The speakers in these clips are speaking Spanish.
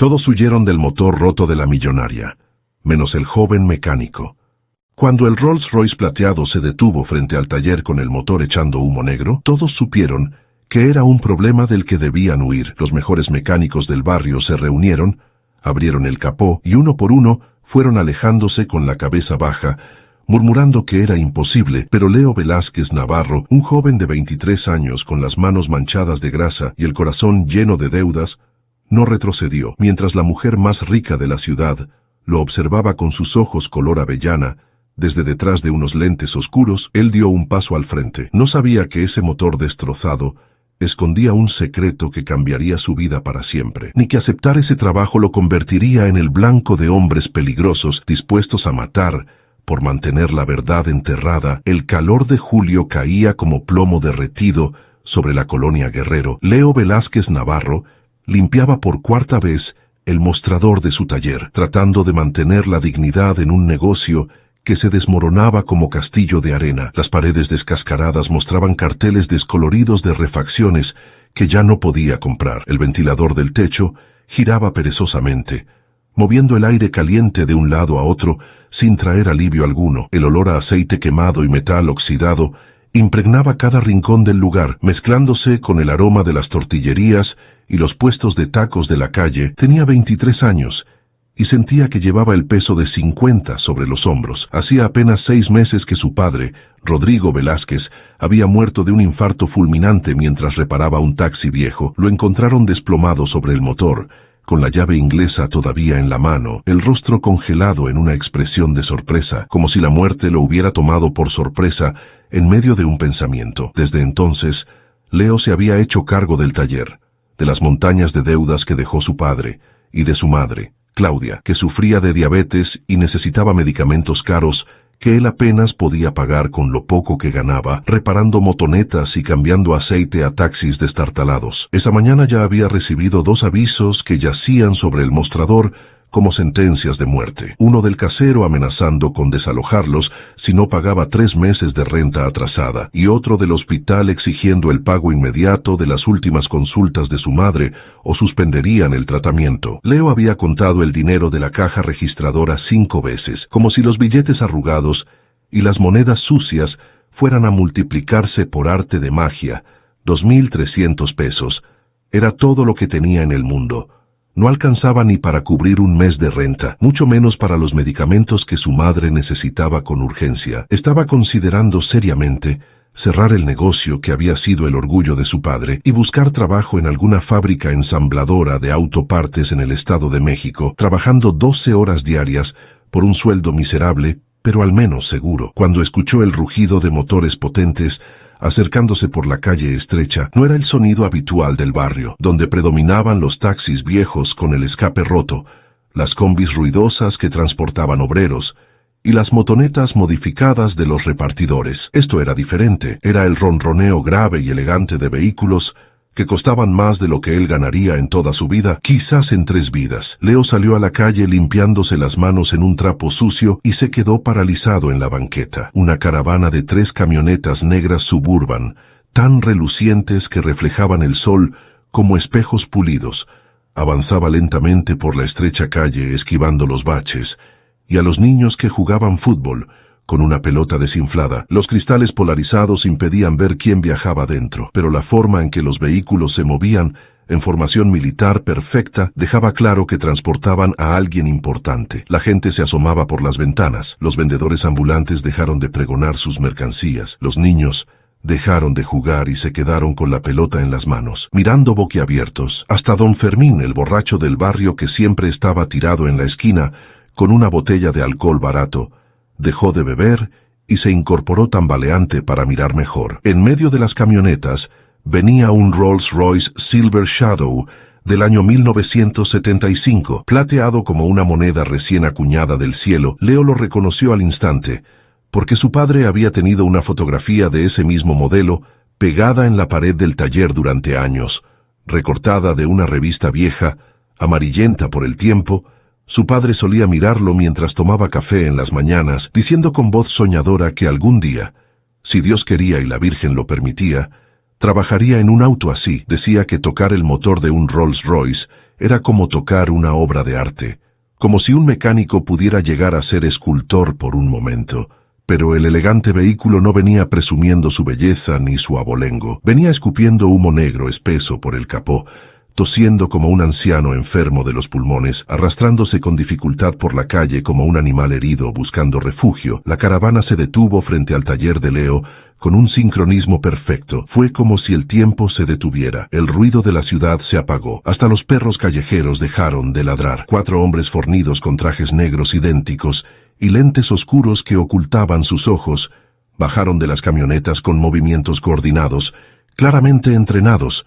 Todos huyeron del motor roto de la millonaria, menos el joven mecánico. Cuando el Rolls Royce plateado se detuvo frente al taller con el motor echando humo negro, todos supieron que era un problema del que debían huir. Los mejores mecánicos del barrio se reunieron, abrieron el capó y uno por uno fueron alejándose con la cabeza baja, murmurando que era imposible, pero Leo Velázquez Navarro, un joven de 23 años con las manos manchadas de grasa y el corazón lleno de deudas, no retrocedió, mientras la mujer más rica de la ciudad lo observaba con sus ojos color avellana. Desde detrás de unos lentes oscuros, él dio un paso al frente. No sabía que ese motor destrozado escondía un secreto que cambiaría su vida para siempre, ni que aceptar ese trabajo lo convertiría en el blanco de hombres peligrosos dispuestos a matar por mantener la verdad enterrada. El calor de julio caía como plomo derretido sobre la colonia Guerrero. Leo Velázquez Navarro limpiaba por cuarta vez el mostrador de su taller, tratando de mantener la dignidad en un negocio que se desmoronaba como castillo de arena. Las paredes descascaradas mostraban carteles descoloridos de refacciones que ya no podía comprar. El ventilador del techo giraba perezosamente, moviendo el aire caliente de un lado a otro sin traer alivio alguno. El olor a aceite quemado y metal oxidado impregnaba cada rincón del lugar, mezclándose con el aroma de las tortillerías y los puestos de tacos de la calle. Tenía 23 años y sentía que llevaba el peso de 50 sobre los hombros. Hacía apenas 6 meses que su padre, Rodrigo Velázquez, había muerto de un infarto fulminante mientras reparaba un taxi viejo. Lo encontraron desplomado sobre el motor, con la llave inglesa todavía en la mano, el rostro congelado en una expresión de sorpresa, como si la muerte lo hubiera tomado por sorpresa en medio de un pensamiento. Desde entonces, Leo se había hecho cargo del taller, de las montañas de deudas que dejó su padre, y de su madre, Claudia, que sufría de diabetes y necesitaba medicamentos caros que él apenas podía pagar con lo poco que ganaba, reparando motonetas y cambiando aceite a taxis destartalados. Esa mañana ya había recibido 2 avisos que yacían sobre el mostrador como sentencias de muerte. Uno del casero amenazando con desalojarlos si no pagaba 3 meses de renta atrasada, y otro del hospital exigiendo el pago inmediato de las últimas consultas de su madre o suspenderían el tratamiento. Leo había contado el dinero de la caja registradora 5 veces, como si los billetes arrugados y las monedas sucias fueran a multiplicarse por arte de magia. 2.300 pesos. Era todo lo que tenía en el mundo. No alcanzaba ni para cubrir un mes de renta, mucho menos para los medicamentos que su madre necesitaba con urgencia. Estaba considerando seriamente cerrar el negocio que había sido el orgullo de su padre y buscar trabajo en alguna fábrica ensambladora de autopartes en el Estado de México, trabajando 12 horas diarias por un sueldo miserable, pero al menos seguro. Cuando escuchó el rugido de motores potentes acercándose por la calle estrecha, no era el sonido habitual del barrio, donde predominaban los taxis viejos con el escape roto, las combis ruidosas que transportaban obreros, y las motonetas modificadas de los repartidores. Esto era diferente, era el ronroneo grave y elegante de vehículos que costaban más de lo que él ganaría en toda su vida, quizás en 3 vidas. Leo salió a la calle limpiándose las manos en un trapo sucio y se quedó paralizado en la banqueta. Una caravana de 3 camionetas negras Suburban, tan relucientes que reflejaban el sol como espejos pulidos, avanzaba lentamente por la estrecha calle esquivando los baches, y a los niños que jugaban fútbol con una pelota desinflada. Los cristales polarizados impedían ver quién viajaba dentro, pero la forma en que los vehículos se movían, en formación militar perfecta, dejaba claro que transportaban a alguien importante. La gente se asomaba por las ventanas, los vendedores ambulantes dejaron de pregonar sus mercancías, los niños dejaron de jugar y se quedaron con la pelota en las manos, mirando boquiabiertos. Hasta don Fermín, el borracho del barrio que siempre estaba tirado en la esquina con una botella de alcohol barato, dejó de beber y se incorporó tambaleante para mirar mejor. En medio de las camionetas venía un Rolls Royce Silver Shadow del año 1975, plateado como una moneda recién acuñada del cielo. Leo lo reconoció al instante, porque su padre había tenido una fotografía de ese mismo modelo pegada en la pared del taller durante años, recortada de una revista vieja, amarillenta por el tiempo. Su padre solía mirarlo mientras tomaba café en las mañanas, diciendo con voz soñadora que algún día, si Dios quería y la Virgen lo permitía, trabajaría en un auto así. Decía que tocar el motor de un Rolls Royce era como tocar una obra de arte, como si un mecánico pudiera llegar a ser escultor por un momento. Pero el elegante vehículo no venía presumiendo su belleza ni su abolengo. Venía escupiendo humo negro espeso por el capó, tosiendo como un anciano enfermo de los pulmones, arrastrándose con dificultad por la calle como un animal herido buscando refugio. La caravana se detuvo frente al taller de Leo con un sincronismo perfecto. Fue como si el tiempo se detuviera. El ruido de la ciudad se apagó. Hasta los perros callejeros dejaron de ladrar. 4 hombres fornidos con trajes negros idénticos y lentes oscuros que ocultaban sus ojos bajaron de las camionetas con movimientos coordinados, claramente entrenados.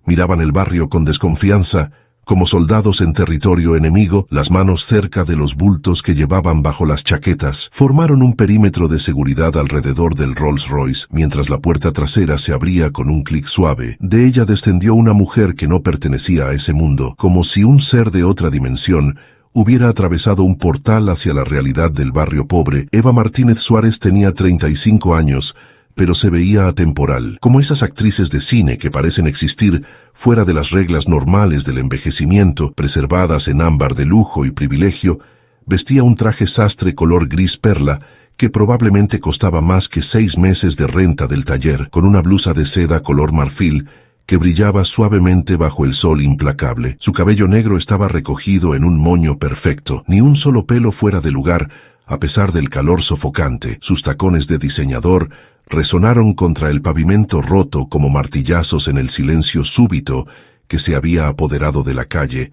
Miraban el barrio con desconfianza, como soldados en territorio enemigo, las manos cerca de los bultos que llevaban bajo las chaquetas. Formaron un perímetro de seguridad alrededor del Rolls Royce, mientras la puerta trasera se abría con un clic suave. De ella descendió una mujer que no pertenecía a ese mundo, como si un ser de otra dimensión hubiera atravesado un portal hacia la realidad del barrio pobre. Eva Martínez Suárez tenía 35 años, pero se veía atemporal, como esas actrices de cine que parecen existir fuera de las reglas normales del envejecimiento, preservadas en ámbar de lujo y privilegio. Vestía un traje sastre color gris perla, que probablemente costaba más que 6 meses de renta del taller, con una blusa de seda color marfil, que brillaba suavemente bajo el sol implacable. Su cabello negro estaba recogido en un moño perfecto, ni un solo pelo fuera de lugar, a pesar del calor sofocante. Sus tacones de diseñador resonaron contra el pavimento roto como martillazos en el silencio súbito que se había apoderado de la calle.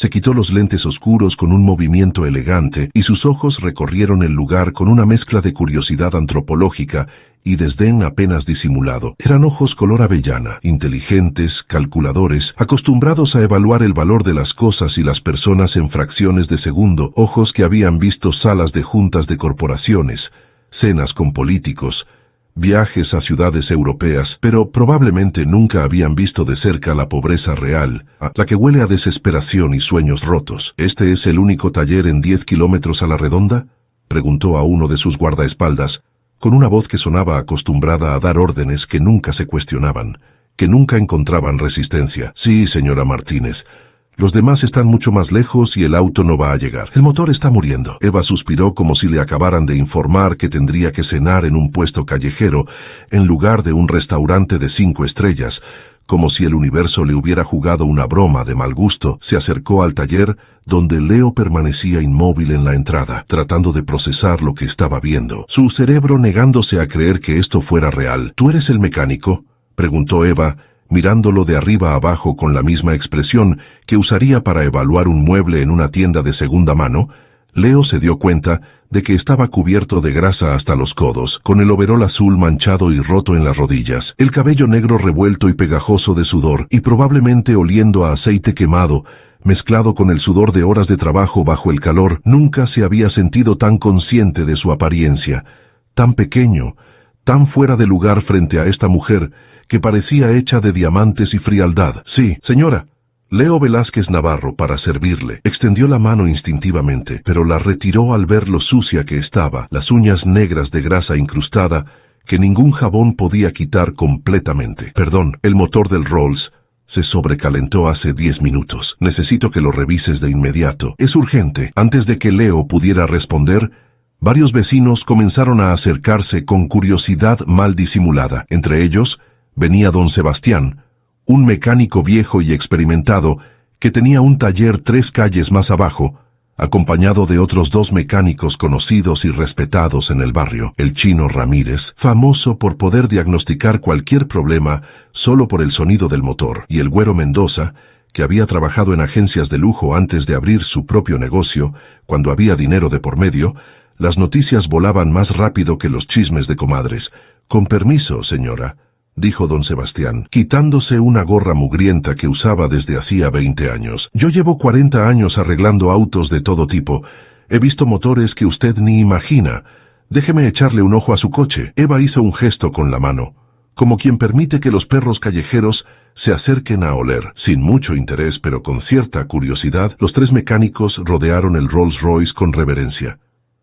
Se quitó los lentes oscuros con un movimiento elegante y sus ojos recorrieron el lugar con una mezcla de curiosidad antropológica y desdén apenas disimulado. Eran ojos color avellana, inteligentes, calculadores, acostumbrados a evaluar el valor de las cosas y las personas en fracciones de segundo, ojos que habían visto salas de juntas de corporaciones, cenas con políticos, viajes a ciudades europeas, pero probablemente nunca habían visto de cerca la pobreza real, la que huele a desesperación y sueños rotos. ¿Este es el único taller en 10 kilómetros a la redonda?, preguntó a uno de sus guardaespaldas, con una voz que sonaba acostumbrada a dar órdenes que nunca se cuestionaban, que nunca encontraban resistencia. Sí, señora Martínez. Los demás están mucho más lejos y el auto no va a llegar. El motor está muriendo. Eva suspiró como si le acabaran de informar que tendría que cenar en un puesto callejero en lugar de un restaurante de 5 estrellas, como si el universo le hubiera jugado una broma de mal gusto. Se acercó al taller, donde Leo permanecía inmóvil en la entrada, tratando de procesar lo que estaba viendo, su cerebro negándose a creer que esto fuera real. ¿Tú eres el mecánico?, preguntó Eva, mirándolo de arriba a abajo con la misma expresión que usaría para evaluar un mueble en una tienda de segunda mano. Leo se dio cuenta de que estaba cubierto de grasa hasta los codos, con el overol azul manchado y roto en las rodillas, el cabello negro revuelto y pegajoso de sudor, y probablemente oliendo a aceite quemado, mezclado con el sudor de horas de trabajo bajo el calor. Nunca se había sentido tan consciente de su apariencia, tan pequeño, tan fuera de lugar frente a esta mujer, que parecía hecha de diamantes y frialdad. Sí, señora. Leo Velázquez Navarro, para servirle. Extendió la mano instintivamente, pero la retiró al ver lo sucia que estaba, las uñas negras de grasa incrustada, que ningún jabón podía quitar completamente. Perdón, el motor del Rolls se sobrecalentó hace 10 minutos. Necesito que lo revises de inmediato. Es urgente. Antes de que Leo pudiera responder, varios vecinos comenzaron a acercarse con curiosidad mal disimulada. Entre ellos venía don Sebastián, un mecánico viejo y experimentado que tenía un taller 3 calles más abajo, acompañado de otros 2 mecánicos conocidos y respetados en el barrio: el Chino Ramírez, famoso por poder diagnosticar cualquier problema solo por el sonido del motor, y el Güero Mendoza, que había trabajado en agencias de lujo antes de abrir su propio negocio, cuando había dinero de por medio. Las noticias volaban más rápido que los chismes de comadres. «Con permiso, señora», dijo don Sebastián, quitándose una gorra mugrienta que usaba desde hacía 20 años. «Yo llevo 40 años arreglando autos de todo tipo. He visto motores que usted ni imagina. Déjeme echarle un ojo a su coche». Eva hizo un gesto con la mano, como quien permite que los perros callejeros se acerquen a oler. Sin mucho interés, pero con cierta curiosidad, los 3 mecánicos rodearon el Rolls Royce con reverencia,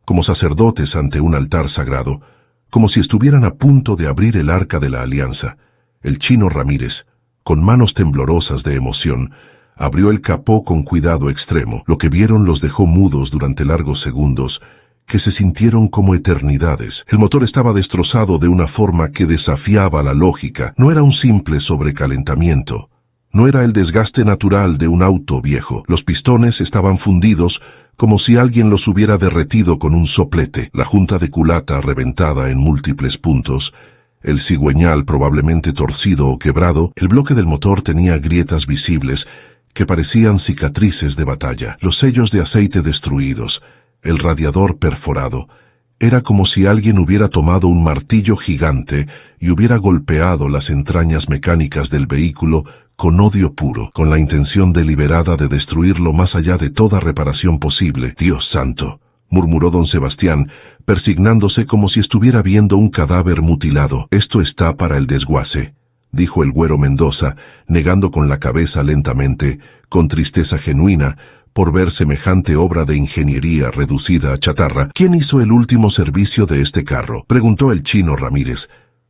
como sacerdotes ante un altar sagrado, como si estuvieran a punto de abrir el arca de la alianza. El Chino Ramírez, con manos temblorosas de emoción, Abrió el capó con cuidado extremo. Lo que vieron los dejó mudos durante largos segundos, que se sintieron como eternidades. El motor estaba destrozado de una forma que desafiaba la lógica. No era un simple sobrecalentamiento. No era el desgaste natural de un auto viejo. Los pistones estaban fundidos como si alguien los hubiera derretido con un soplete. La junta de culata reventada en múltiples puntos, el cigüeñal probablemente torcido o quebrado, el bloque del motor tenía grietas visibles que parecían cicatrices de batalla, los sellos de aceite destruidos, el radiador perforado. Era como si alguien hubiera tomado un martillo gigante y hubiera golpeado las entrañas mecánicas del vehículo con odio puro, con la intención deliberada de destruirlo más allá de toda reparación posible. «Dios santo», murmuró don Sebastián, persignándose como si estuviera viendo un cadáver mutilado. «Esto está para el desguace», dijo el güero Mendoza, negando con la cabeza lentamente, con tristeza genuina, por ver semejante obra de ingeniería reducida a chatarra. «¿Quién hizo el último servicio de este carro?», preguntó el chino Ramírez,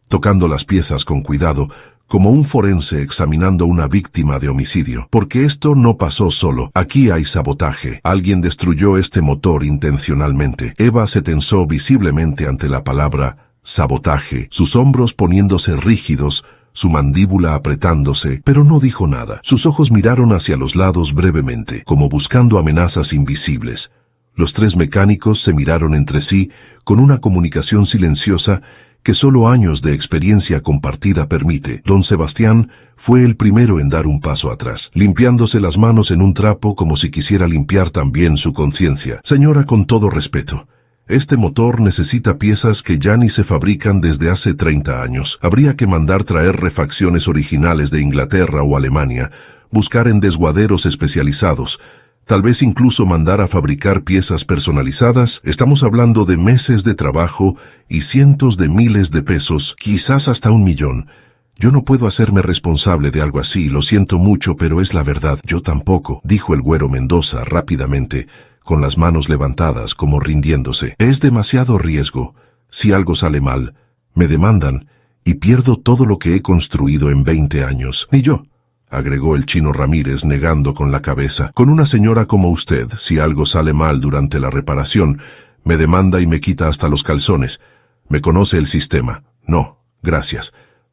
tocando las piezas con cuidado, como un forense examinando una víctima de homicidio. «Porque esto no pasó solo. Aquí hay sabotaje. Alguien destruyó este motor intencionalmente». Eva se tensó visiblemente ante la palabra sabotaje, sus hombros poniéndose rígidos, su mandíbula apretándose, pero no dijo nada. Sus ojos miraron hacia los lados brevemente, como buscando amenazas invisibles. Los tres mecánicos se miraron entre sí con una comunicación silenciosa que solo años de experiencia compartida permite. Don Sebastián fue el primero en dar un paso atrás, limpiándose las manos en un trapo como si quisiera limpiar también su conciencia. «Señora, con todo respeto, este motor necesita piezas que ya ni se fabrican desde hace 30 años. Habría que mandar traer refacciones originales de Inglaterra o Alemania, buscar en desguaderos especializados, tal vez incluso mandar a fabricar piezas personalizadas. Estamos hablando de meses de trabajo y cientos de miles de pesos, quizás hasta 1 millón. Yo no puedo hacerme responsable de algo así, lo siento mucho, pero es la verdad». «Yo tampoco», dijo el güero Mendoza rápidamente, con las manos levantadas como rindiéndose. «Es demasiado riesgo. Si algo sale mal, me demandan y pierdo todo lo que he construido en 20 años. Ni yo», agregó el chino Ramírez negando con la cabeza. «Con una señora como usted, si algo sale mal durante la reparación, me demanda y me quita hasta los calzones. Me conoce el sistema. No, gracias.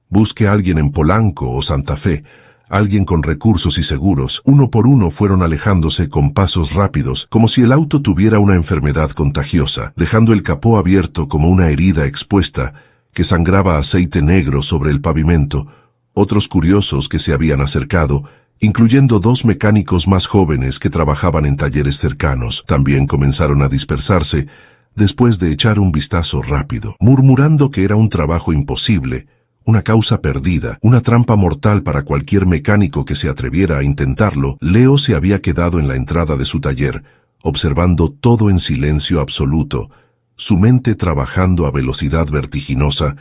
Busque a alguien en Polanco o Santa Fe, alguien con recursos y seguros». Uno por uno fueron alejándose con pasos rápidos, como si el auto tuviera una enfermedad contagiosa, dejando el capó abierto como una herida expuesta que sangraba aceite negro sobre el pavimento. Otros curiosos que se habían acercado, incluyendo 2 mecánicos más jóvenes que trabajaban en talleres cercanos, también comenzaron a dispersarse después de echar un vistazo rápido, murmurando que era un trabajo imposible, una causa perdida, una trampa mortal para cualquier mecánico que se atreviera a intentarlo. Leo se había quedado en la entrada de su taller, observando todo en silencio absoluto, su mente trabajando a velocidad vertiginosa.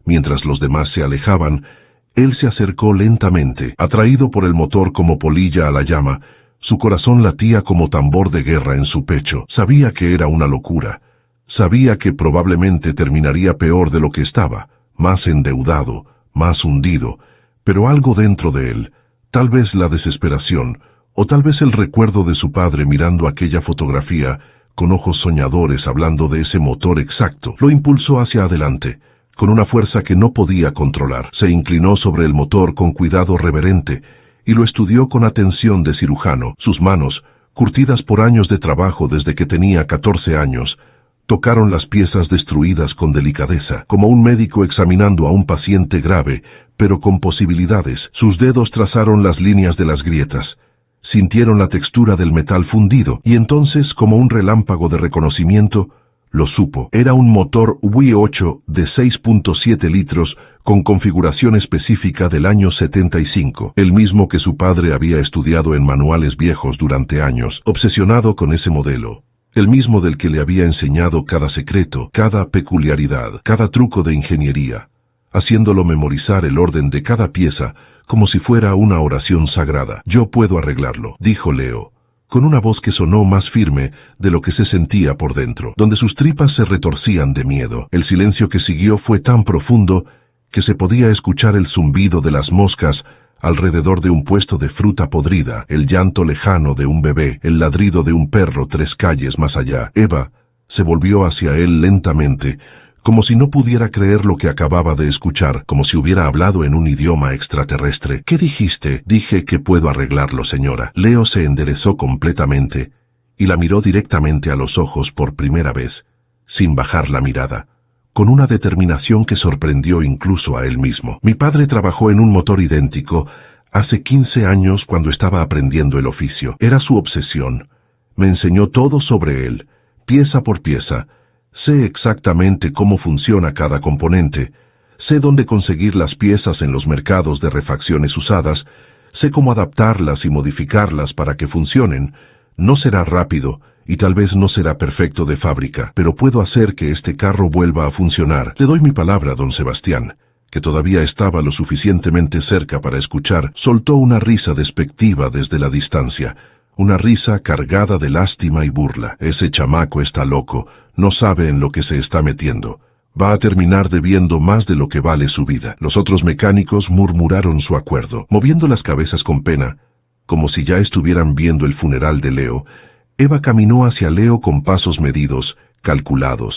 Mientras los demás se alejaban, él se acercó lentamente, atraído por el motor como polilla a la llama. Su corazón latía como tambor de guerra en su pecho. Sabía que era una locura. Sabía que probablemente terminaría peor de lo que estaba, más endeudado, más hundido, pero algo dentro de él, tal vez la desesperación, o tal vez el recuerdo de su padre mirando aquella fotografía con ojos soñadores hablando de ese motor exacto, lo impulsó hacia adelante, con una fuerza que no podía controlar. Se inclinó sobre el motor con cuidado reverente y lo estudió con atención de cirujano. Sus manos, curtidas por años de trabajo desde que tenía 14 años, tocaron las piezas destruidas con delicadeza, como un médico examinando a un paciente grave, pero con posibilidades. Sus dedos trazaron las líneas de las grietas, sintieron la textura del metal fundido, y entonces, como un relámpago de reconocimiento, lo supo. Era un motor V8 de 6.7 litros con configuración específica del año 75, el mismo que su padre había estudiado en manuales viejos durante años, obsesionado con ese modelo. El mismo del que le había enseñado cada secreto, cada peculiaridad, cada truco de ingeniería, haciéndolo memorizar el orden de cada pieza como si fuera una oración sagrada. «Yo puedo arreglarlo», dijo Leo, con una voz que sonó más firme de lo que se sentía por dentro, donde sus tripas se retorcían de miedo. El silencio que siguió fue tan profundo que se podía escuchar el zumbido de las moscas alrededor de un puesto de fruta podrida, el llanto lejano de un bebé, el ladrido de un perro 3 calles más allá. Eva se volvió hacia él lentamente, como si no pudiera creer lo que acababa de escuchar, como si hubiera hablado en un idioma extraterrestre. ¿Qué dijiste? Dije que puedo arreglarlo, señora. Leo se enderezó completamente y la miró directamente a los ojos por primera vez, sin bajar la mirada, con una determinación que sorprendió incluso a él mismo. Mi padre trabajó en un motor idéntico hace 15 años cuando estaba aprendiendo el oficio. Era su obsesión. Me enseñó todo sobre él, pieza por pieza. Sé exactamente cómo funciona cada componente. Sé dónde conseguir las piezas en los mercados de refacciones usadas. Sé cómo adaptarlas y modificarlas para que funcionen. No será rápido, y tal vez no será perfecto de fábrica, pero puedo hacer que este carro vuelva a funcionar. Le doy mi palabra, don Sebastián, que todavía estaba lo suficientemente cerca para escuchar. Soltó una risa despectiva desde la distancia, una risa cargada de lástima y burla. Ese chamaco está loco, no sabe en lo que se está metiendo. Va a terminar debiendo más de lo que vale su vida. Los otros mecánicos murmuraron su acuerdo, moviendo las cabezas con pena, como si ya estuvieran viendo el funeral de Leo. Eva caminó hacia Leo con pasos medidos, calculados,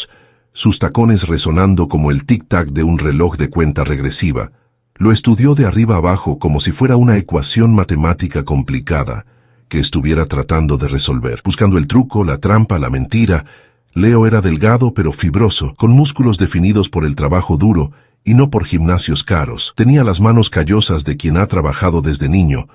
sus tacones resonando como el tic-tac de un reloj de cuenta regresiva. Lo estudió de arriba abajo como si fuera una ecuación matemática complicada que estuviera tratando de resolver, buscando el truco, la trampa, la mentira. Leo era delgado pero fibroso, con músculos definidos por el trabajo duro y no por gimnasios caros. Tenía las manos callosas de quien ha trabajado desde niño,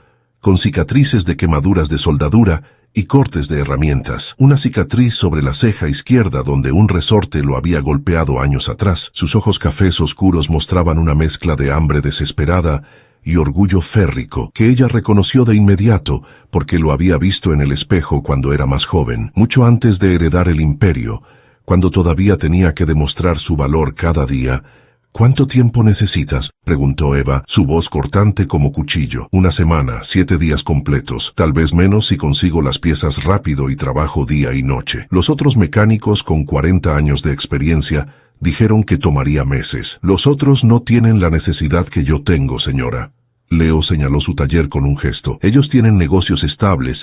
con cicatrices de quemaduras de soldadura y cortes de herramientas. Una cicatriz sobre la ceja izquierda donde un resorte lo había golpeado años atrás. Sus ojos cafés oscuros mostraban una mezcla de hambre desesperada y orgullo férrico, que ella reconoció de inmediato porque lo había visto en el espejo cuando era más joven, mucho antes de heredar el imperio, cuando todavía tenía que demostrar su valor cada día. ¿Cuánto tiempo necesitas?, preguntó Eva, su voz cortante como cuchillo. 1 semana, 7 días completos, tal vez menos si consigo las piezas rápido y trabajo día y noche. Los otros mecánicos con 40 años de experiencia dijeron que tomaría meses. Los otros no tienen la necesidad que yo tengo, señora. Leo señaló su taller con un gesto. Ellos tienen negocios estables,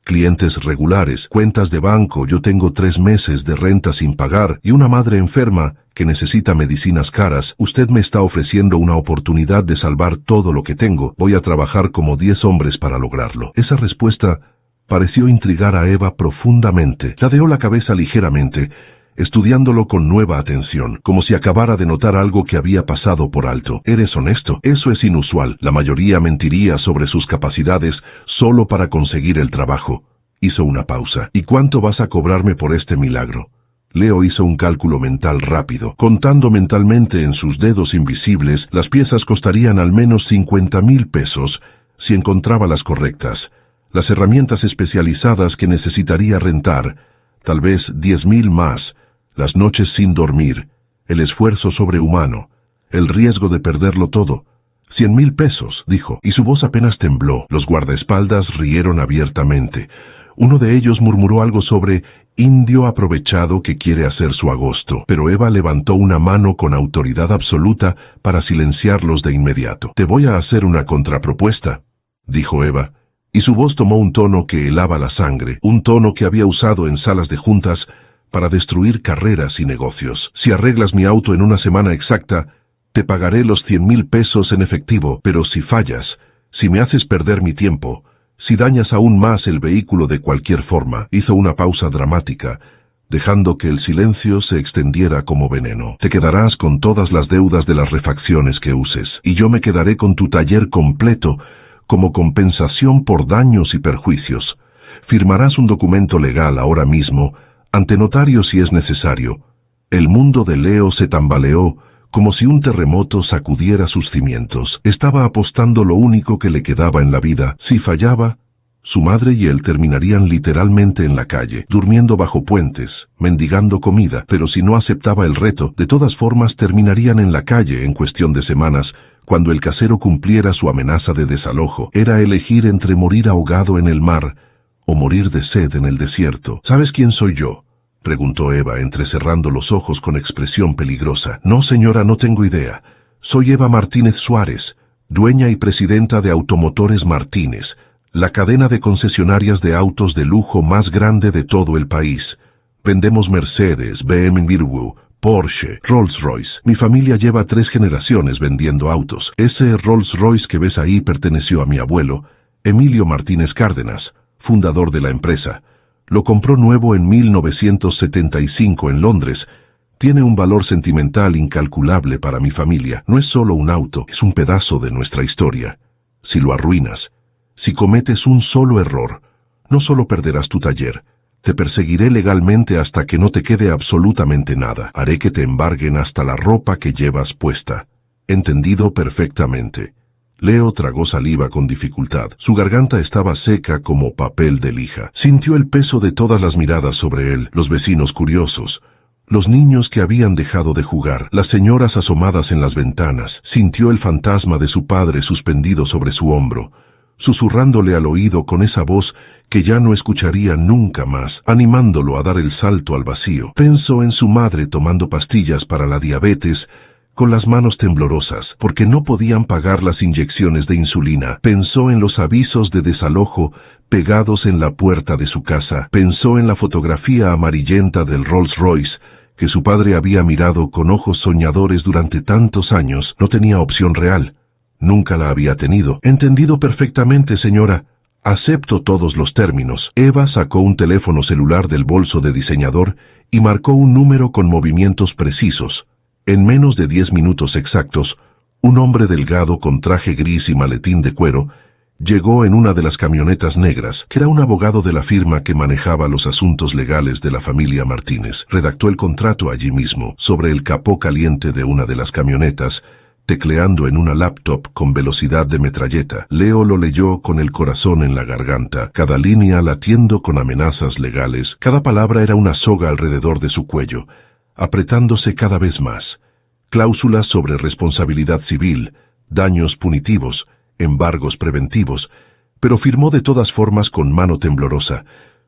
clientes regulares, cuentas de banco. Yo tengo 3 meses de renta sin pagar y una madre enferma que necesita medicinas caras. Usted me está ofreciendo una oportunidad de salvar todo lo que tengo. Voy a trabajar como 10 hombres para lograrlo. Esa respuesta pareció intrigar a Eva profundamente. Ladeó la cabeza ligeramente, estudiándolo con nueva atención, como si acabara de notar algo que había pasado por alto. ¿Eres honesto? Eso es inusual. La mayoría mentiría sobre sus capacidades solo para conseguir el trabajo. Hizo una pausa. ¿Y cuánto vas a cobrarme por este milagro? Leo hizo un cálculo mental rápido. Contando mentalmente en sus dedos invisibles, las piezas costarían al menos 50,000 pesos si encontraba las correctas. Las herramientas especializadas que necesitaría rentar, tal vez 10,000 más. Las noches sin dormir, el esfuerzo sobrehumano, el riesgo de perderlo todo. 100,000 pesos, dijo, y su voz apenas tembló. Los guardaespaldas rieron abiertamente. Uno de ellos murmuró algo sobre indio aprovechado que quiere hacer su agosto, pero Eva levantó una mano con autoridad absoluta para silenciarlos de inmediato. Te voy a hacer una contrapropuesta, dijo Eva, y su voz tomó un tono que helaba la sangre, un tono que había usado en salas de juntas para destruir carreras y negocios. Si arreglas mi auto en 1 semana exacta, te pagaré los 100,000 pesos en efectivo, pero si fallas, si me haces perder mi tiempo, si dañas aún más el vehículo de cualquier forma. Hizo una pausa dramática, dejando que el silencio se extendiera como veneno. Te quedarás con todas las deudas de las refacciones que uses, y yo me quedaré con tu taller completo como compensación por daños y perjuicios. Firmarás un documento legal ahora mismo, ante notario si es necesario. El mundo de Leo se tambaleó, como si un terremoto sacudiera sus cimientos. Estaba apostando lo único que le quedaba en la vida. Si fallaba, su madre y él terminarían literalmente en la calle, durmiendo bajo puentes, mendigando comida. Pero si no aceptaba el reto, de todas formas terminarían en la calle en cuestión de semanas, cuando el casero cumpliera su amenaza de desalojo. Era elegir entre morir ahogado en el mar o morir de sed en el desierto. ¿Sabes quién soy yo?, preguntó Eva, entrecerrando los ojos con expresión peligrosa. No, señora, no tengo idea. Soy Eva Martínez Suárez, dueña y presidenta de Automotores Martínez, la cadena de concesionarias de autos de lujo más grande de todo el país. Vendemos Mercedes, BMW, Porsche, Rolls-Royce. Mi familia lleva 3 generaciones vendiendo autos. Ese Rolls-Royce que ves ahí perteneció a mi abuelo, Emilio Martínez Cárdenas, fundador de la empresa. Lo compró nuevo en 1975 en Londres. Tiene un valor sentimental incalculable para mi familia. No es solo un auto, es un pedazo de nuestra historia. Si lo arruinas, si cometes un solo error, no solo perderás tu taller, te perseguiré legalmente hasta que no te quede absolutamente nada. Haré que te embarguen hasta la ropa que llevas puesta. Entendido perfectamente. Leo tragó saliva con dificultad. Su garganta estaba seca como papel de lija. Sintió el peso de todas las miradas sobre él, los vecinos curiosos, los niños que habían dejado de jugar, las señoras asomadas en las ventanas. Sintió el fantasma de su padre suspendido sobre su hombro, susurrándole al oído con esa voz que ya no escucharía nunca más, animándolo a dar el salto al vacío. Pensó en su madre tomando pastillas para la diabetes, con las manos temblorosas, porque no podían pagar las inyecciones de insulina. Pensó en los avisos de desalojo pegados en la puerta de su casa. Pensó en la fotografía amarillenta del Rolls-Royce, que su padre había mirado con ojos soñadores durante tantos años. No tenía opción real. Nunca la había tenido. Entendido perfectamente, señora. Acepto todos los términos. Eva sacó un teléfono celular del bolso de diseñador y marcó un número con movimientos precisos. En menos de 10 minutos exactos, un hombre delgado con traje gris y maletín de cuero llegó en una de las camionetas negras, que era un abogado de la firma que manejaba los asuntos legales de la familia Martínez. Redactó el contrato allí mismo, sobre el capó caliente de una de las camionetas, tecleando en una laptop con velocidad de metralleta. Leo lo leyó con el corazón en la garganta, cada línea latiendo con amenazas legales. Cada palabra era una soga alrededor de su cuello, apretándose cada vez más. Cláusulas sobre responsabilidad civil, daños punitivos, embargos preventivos, pero firmó de todas formas con mano temblorosa,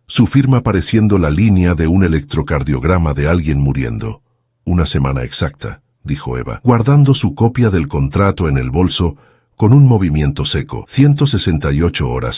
su firma pareciendo la línea de un electrocardiograma de alguien muriendo. 1 semana exacta, dijo Eva, guardando su copia del contrato en el bolso con un movimiento seco. 168 horas.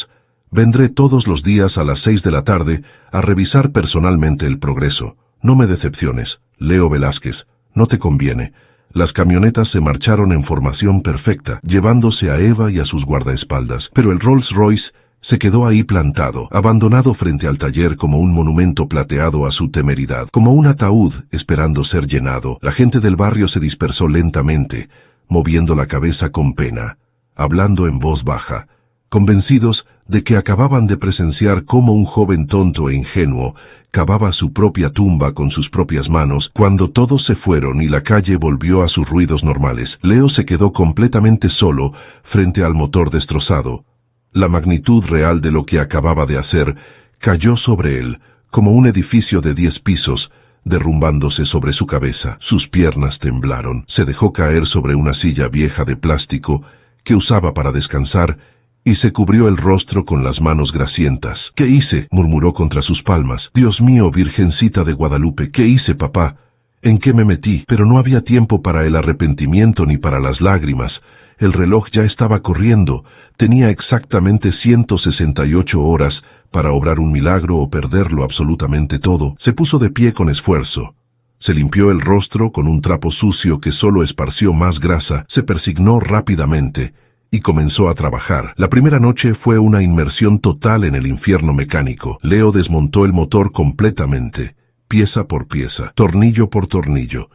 Vendré todos los días a las 6 de la tarde a revisar personalmente el progreso. No me decepciones, Leo Velázquez, no te conviene. Las camionetas se marcharon en formación perfecta, llevándose a Eva y a sus guardaespaldas, pero el Rolls-Royce se quedó ahí plantado, abandonado frente al taller como un monumento plateado a su temeridad, como un ataúd esperando ser llenado. La gente del barrio se dispersó lentamente, moviendo la cabeza con pena, hablando en voz baja, convencidos de que acababan de presenciar cómo un joven tonto e ingenuo cavaba su propia tumba con sus propias manos. Cuando todos se fueron y la calle volvió a sus ruidos normales, Leo se quedó completamente solo frente al motor destrozado. La magnitud real de lo que acababa de hacer cayó sobre él como un edificio de 10 pisos, derrumbándose sobre su cabeza. Sus piernas temblaron. Se dejó caer sobre una silla vieja de plástico que usaba para descansar y se cubrió el rostro con las manos grasientas. «¿Qué hice?», murmuró contra sus palmas. «Dios mío, Virgencita de Guadalupe, ¿qué hice, papá? ¿En qué me metí?». Pero no había tiempo para el arrepentimiento ni para las lágrimas. El reloj ya estaba corriendo. Tenía exactamente 168 horas para obrar un milagro o perderlo absolutamente todo. Se puso de pie con esfuerzo. Se limpió el rostro con un trapo sucio que solo esparció más grasa. Se persignó rápidamente y comenzó a trabajar. La primera noche fue una inmersión total en el infierno mecánico. Leo desmontó el motor completamente, pieza por pieza, tornillo por tornillo,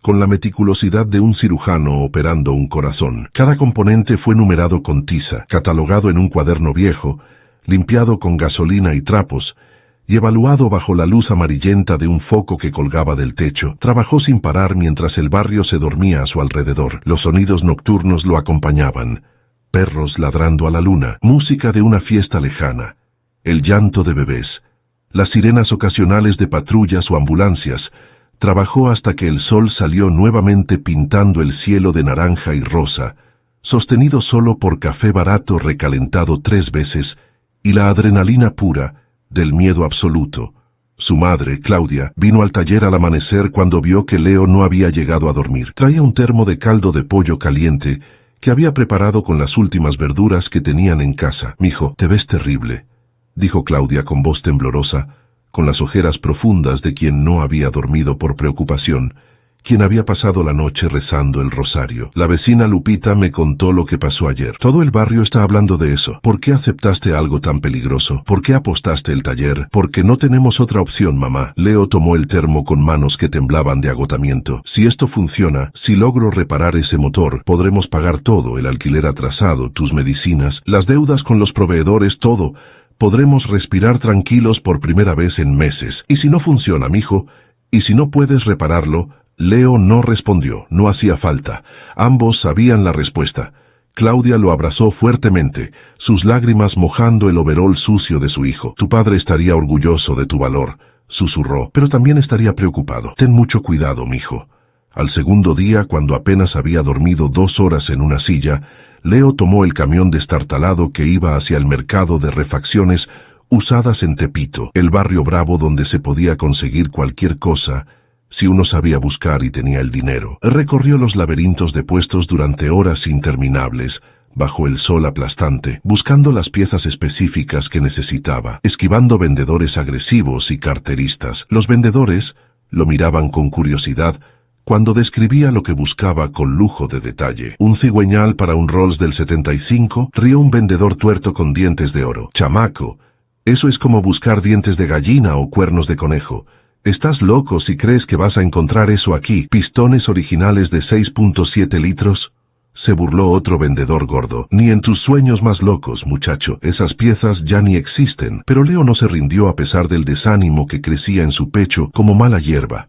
con la meticulosidad de un cirujano operando un corazón. Cada componente fue numerado con tiza, catalogado en un cuaderno viejo, limpiado con gasolina y trapos, y evaluado bajo la luz amarillenta de un foco que colgaba del techo. Trabajó sin parar mientras el barrio se dormía a su alrededor. Los sonidos nocturnos lo acompañaban. Perros ladrando a la luna, música de una fiesta lejana, el llanto de bebés, las sirenas ocasionales de patrullas o ambulancias. Trabajó hasta que el sol salió nuevamente pintando el cielo de naranja y rosa, sostenido solo por café barato recalentado 3 veces y la adrenalina pura del miedo absoluto. Su madre, Claudia, vino al taller al amanecer cuando vio que Leo no había llegado a dormir. Traía un termo de caldo de pollo caliente que había preparado con las últimas verduras que tenían en casa. «Mijo, te ves terrible», dijo Claudia con voz temblorosa, con las ojeras profundas de quien no había dormido por preocupación, quien había pasado la noche rezando el rosario. «La vecina Lupita me contó lo que pasó ayer. Todo el barrio está hablando de eso. ¿Por qué aceptaste algo tan peligroso? ¿Por qué apostaste el taller? Porque no tenemos otra opción, mamá». Leo tomó el termo con manos que temblaban de agotamiento. «Si esto funciona, si logro reparar ese motor, podremos pagar todo, el alquiler atrasado, tus medicinas, las deudas con los proveedores, todo. Podremos respirar tranquilos por primera vez en meses. Y si no funciona, mijo, y si no puedes repararlo». Leo no respondió, no hacía falta. Ambos sabían la respuesta. Claudia lo abrazó fuertemente, sus lágrimas mojando el overol sucio de su hijo. «Tu padre estaría orgulloso de tu valor», susurró, «pero también estaría preocupado. Ten mucho cuidado, mijo». Al segundo día, cuando apenas había dormido 2 horas en una silla, Leo tomó el camión destartalado que iba hacia el mercado de refacciones usadas en Tepito, el barrio bravo donde se podía conseguir cualquier cosa si uno sabía buscar y tenía el dinero. Recorrió los laberintos de puestos durante horas interminables, bajo el sol aplastante, buscando las piezas específicas que necesitaba, esquivando vendedores agresivos y carteristas. Los vendedores lo miraban con curiosidad cuando describía lo que buscaba con lujo de detalle. «Un cigüeñal para un Rolls del 75, rió un vendedor tuerto con dientes de oro. «Chamaco, eso es como buscar dientes de gallina o cuernos de conejo. Estás loco si crees que vas a encontrar eso aquí. ¿Pistones originales de 6.7 litros? Se burló otro vendedor gordo. «Ni en tus sueños más locos, muchacho. Esas piezas ya ni existen». Pero Leo no se rindió a pesar del desánimo que crecía en su pecho como mala hierba.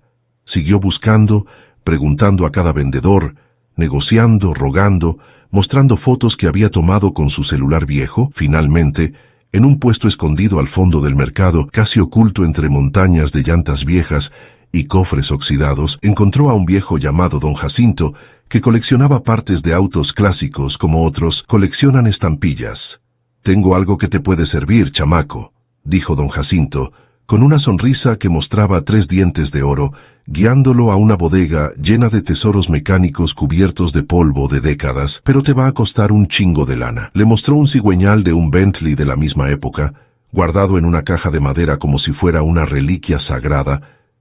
Siguió buscando, preguntando a cada vendedor, negociando, rogando, mostrando fotos que había tomado con su celular viejo. Finalmente, en un puesto escondido al fondo del mercado, casi oculto entre montañas de llantas viejas y cofres oxidados, encontró a un viejo llamado don Jacinto, que coleccionaba partes de autos clásicos como otros coleccionan estampillas. «Tengo algo que te puede servir, chamaco», dijo don Jacinto, con una sonrisa que mostraba 3 dientes de oro, guiándolo a una bodega llena de tesoros mecánicos cubiertos de polvo de décadas. «Pero te va a costar un chingo de lana». Le mostró un cigüeñal de un Bentley de la misma época, guardado en una caja de madera como si fuera una reliquia sagrada.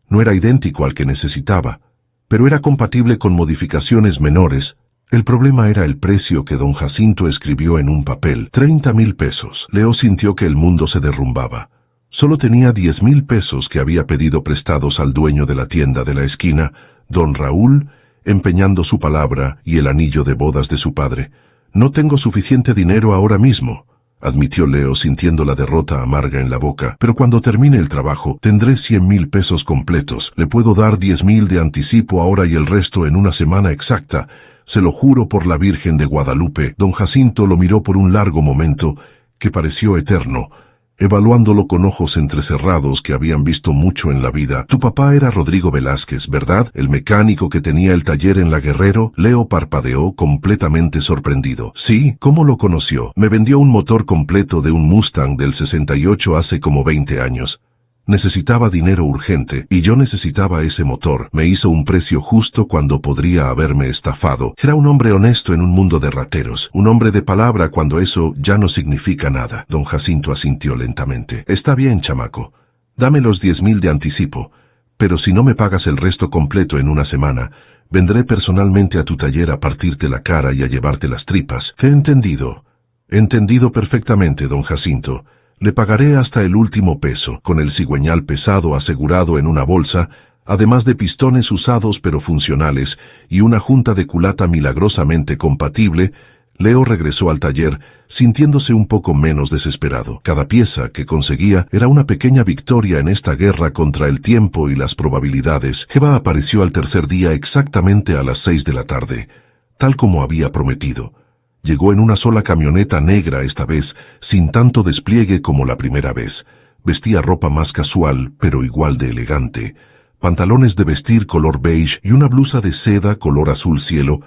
No era idéntico al que necesitaba, pero era compatible con modificaciones menores. El problema era el precio que don Jacinto escribió en un papel: 30,000 pesos. Leo sintió que el mundo se derrumbaba. Solo tenía 10,000 pesos que había pedido prestados al dueño de la tienda de la esquina, don Raúl, empeñando su palabra y el anillo de bodas de su padre. «No tengo suficiente dinero ahora mismo», admitió Leo sintiendo la derrota amarga en la boca. «Pero cuando termine el trabajo, tendré 100,000 pesos completos. Le puedo dar 10,000 de anticipo ahora y el resto en una semana exacta. Se lo juro por la Virgen de Guadalupe». Don Jacinto lo miró por un largo momento, que pareció eterno, evaluándolo con ojos entrecerrados que habían visto mucho en la vida. «Tu papá era Rodrigo Velázquez, ¿verdad? El mecánico que tenía el taller en La Guerrero». Leo parpadeó, completamente sorprendido. «Sí, ¿cómo lo conoció? Me vendió un motor completo de un Mustang del 68 hace como 20 años. Necesitaba dinero urgente, y yo necesitaba ese motor. Me hizo un precio justo cuando podría haberme estafado. Era un hombre honesto en un mundo de rateros, un hombre de palabra cuando eso ya no significa nada». Don Jacinto asintió lentamente. «Está bien, chamaco. Dame los 10,000 de anticipo, pero si no me pagas el resto completo en una semana, vendré personalmente a tu taller a partirte la cara y a llevarte las tripas». «He entendido». «Entendido perfectamente, don Jacinto. Le pagaré hasta el último peso», con el cigüeñal pesado asegurado en una bolsa, además de pistones usados pero funcionales y una junta de culata milagrosamente compatible. Leo regresó al taller, sintiéndose un poco menos desesperado. Cada pieza que conseguía era una pequeña victoria en esta guerra contra el tiempo y las probabilidades. Jeva apareció al tercer día exactamente a las 6 de la tarde, tal como había prometido. Llegó en una sola camioneta negra esta vez, sin tanto despliegue como la primera vez. Vestía ropa más casual, pero igual de elegante. Pantalones de vestir color beige y una blusa de seda color azul cielo,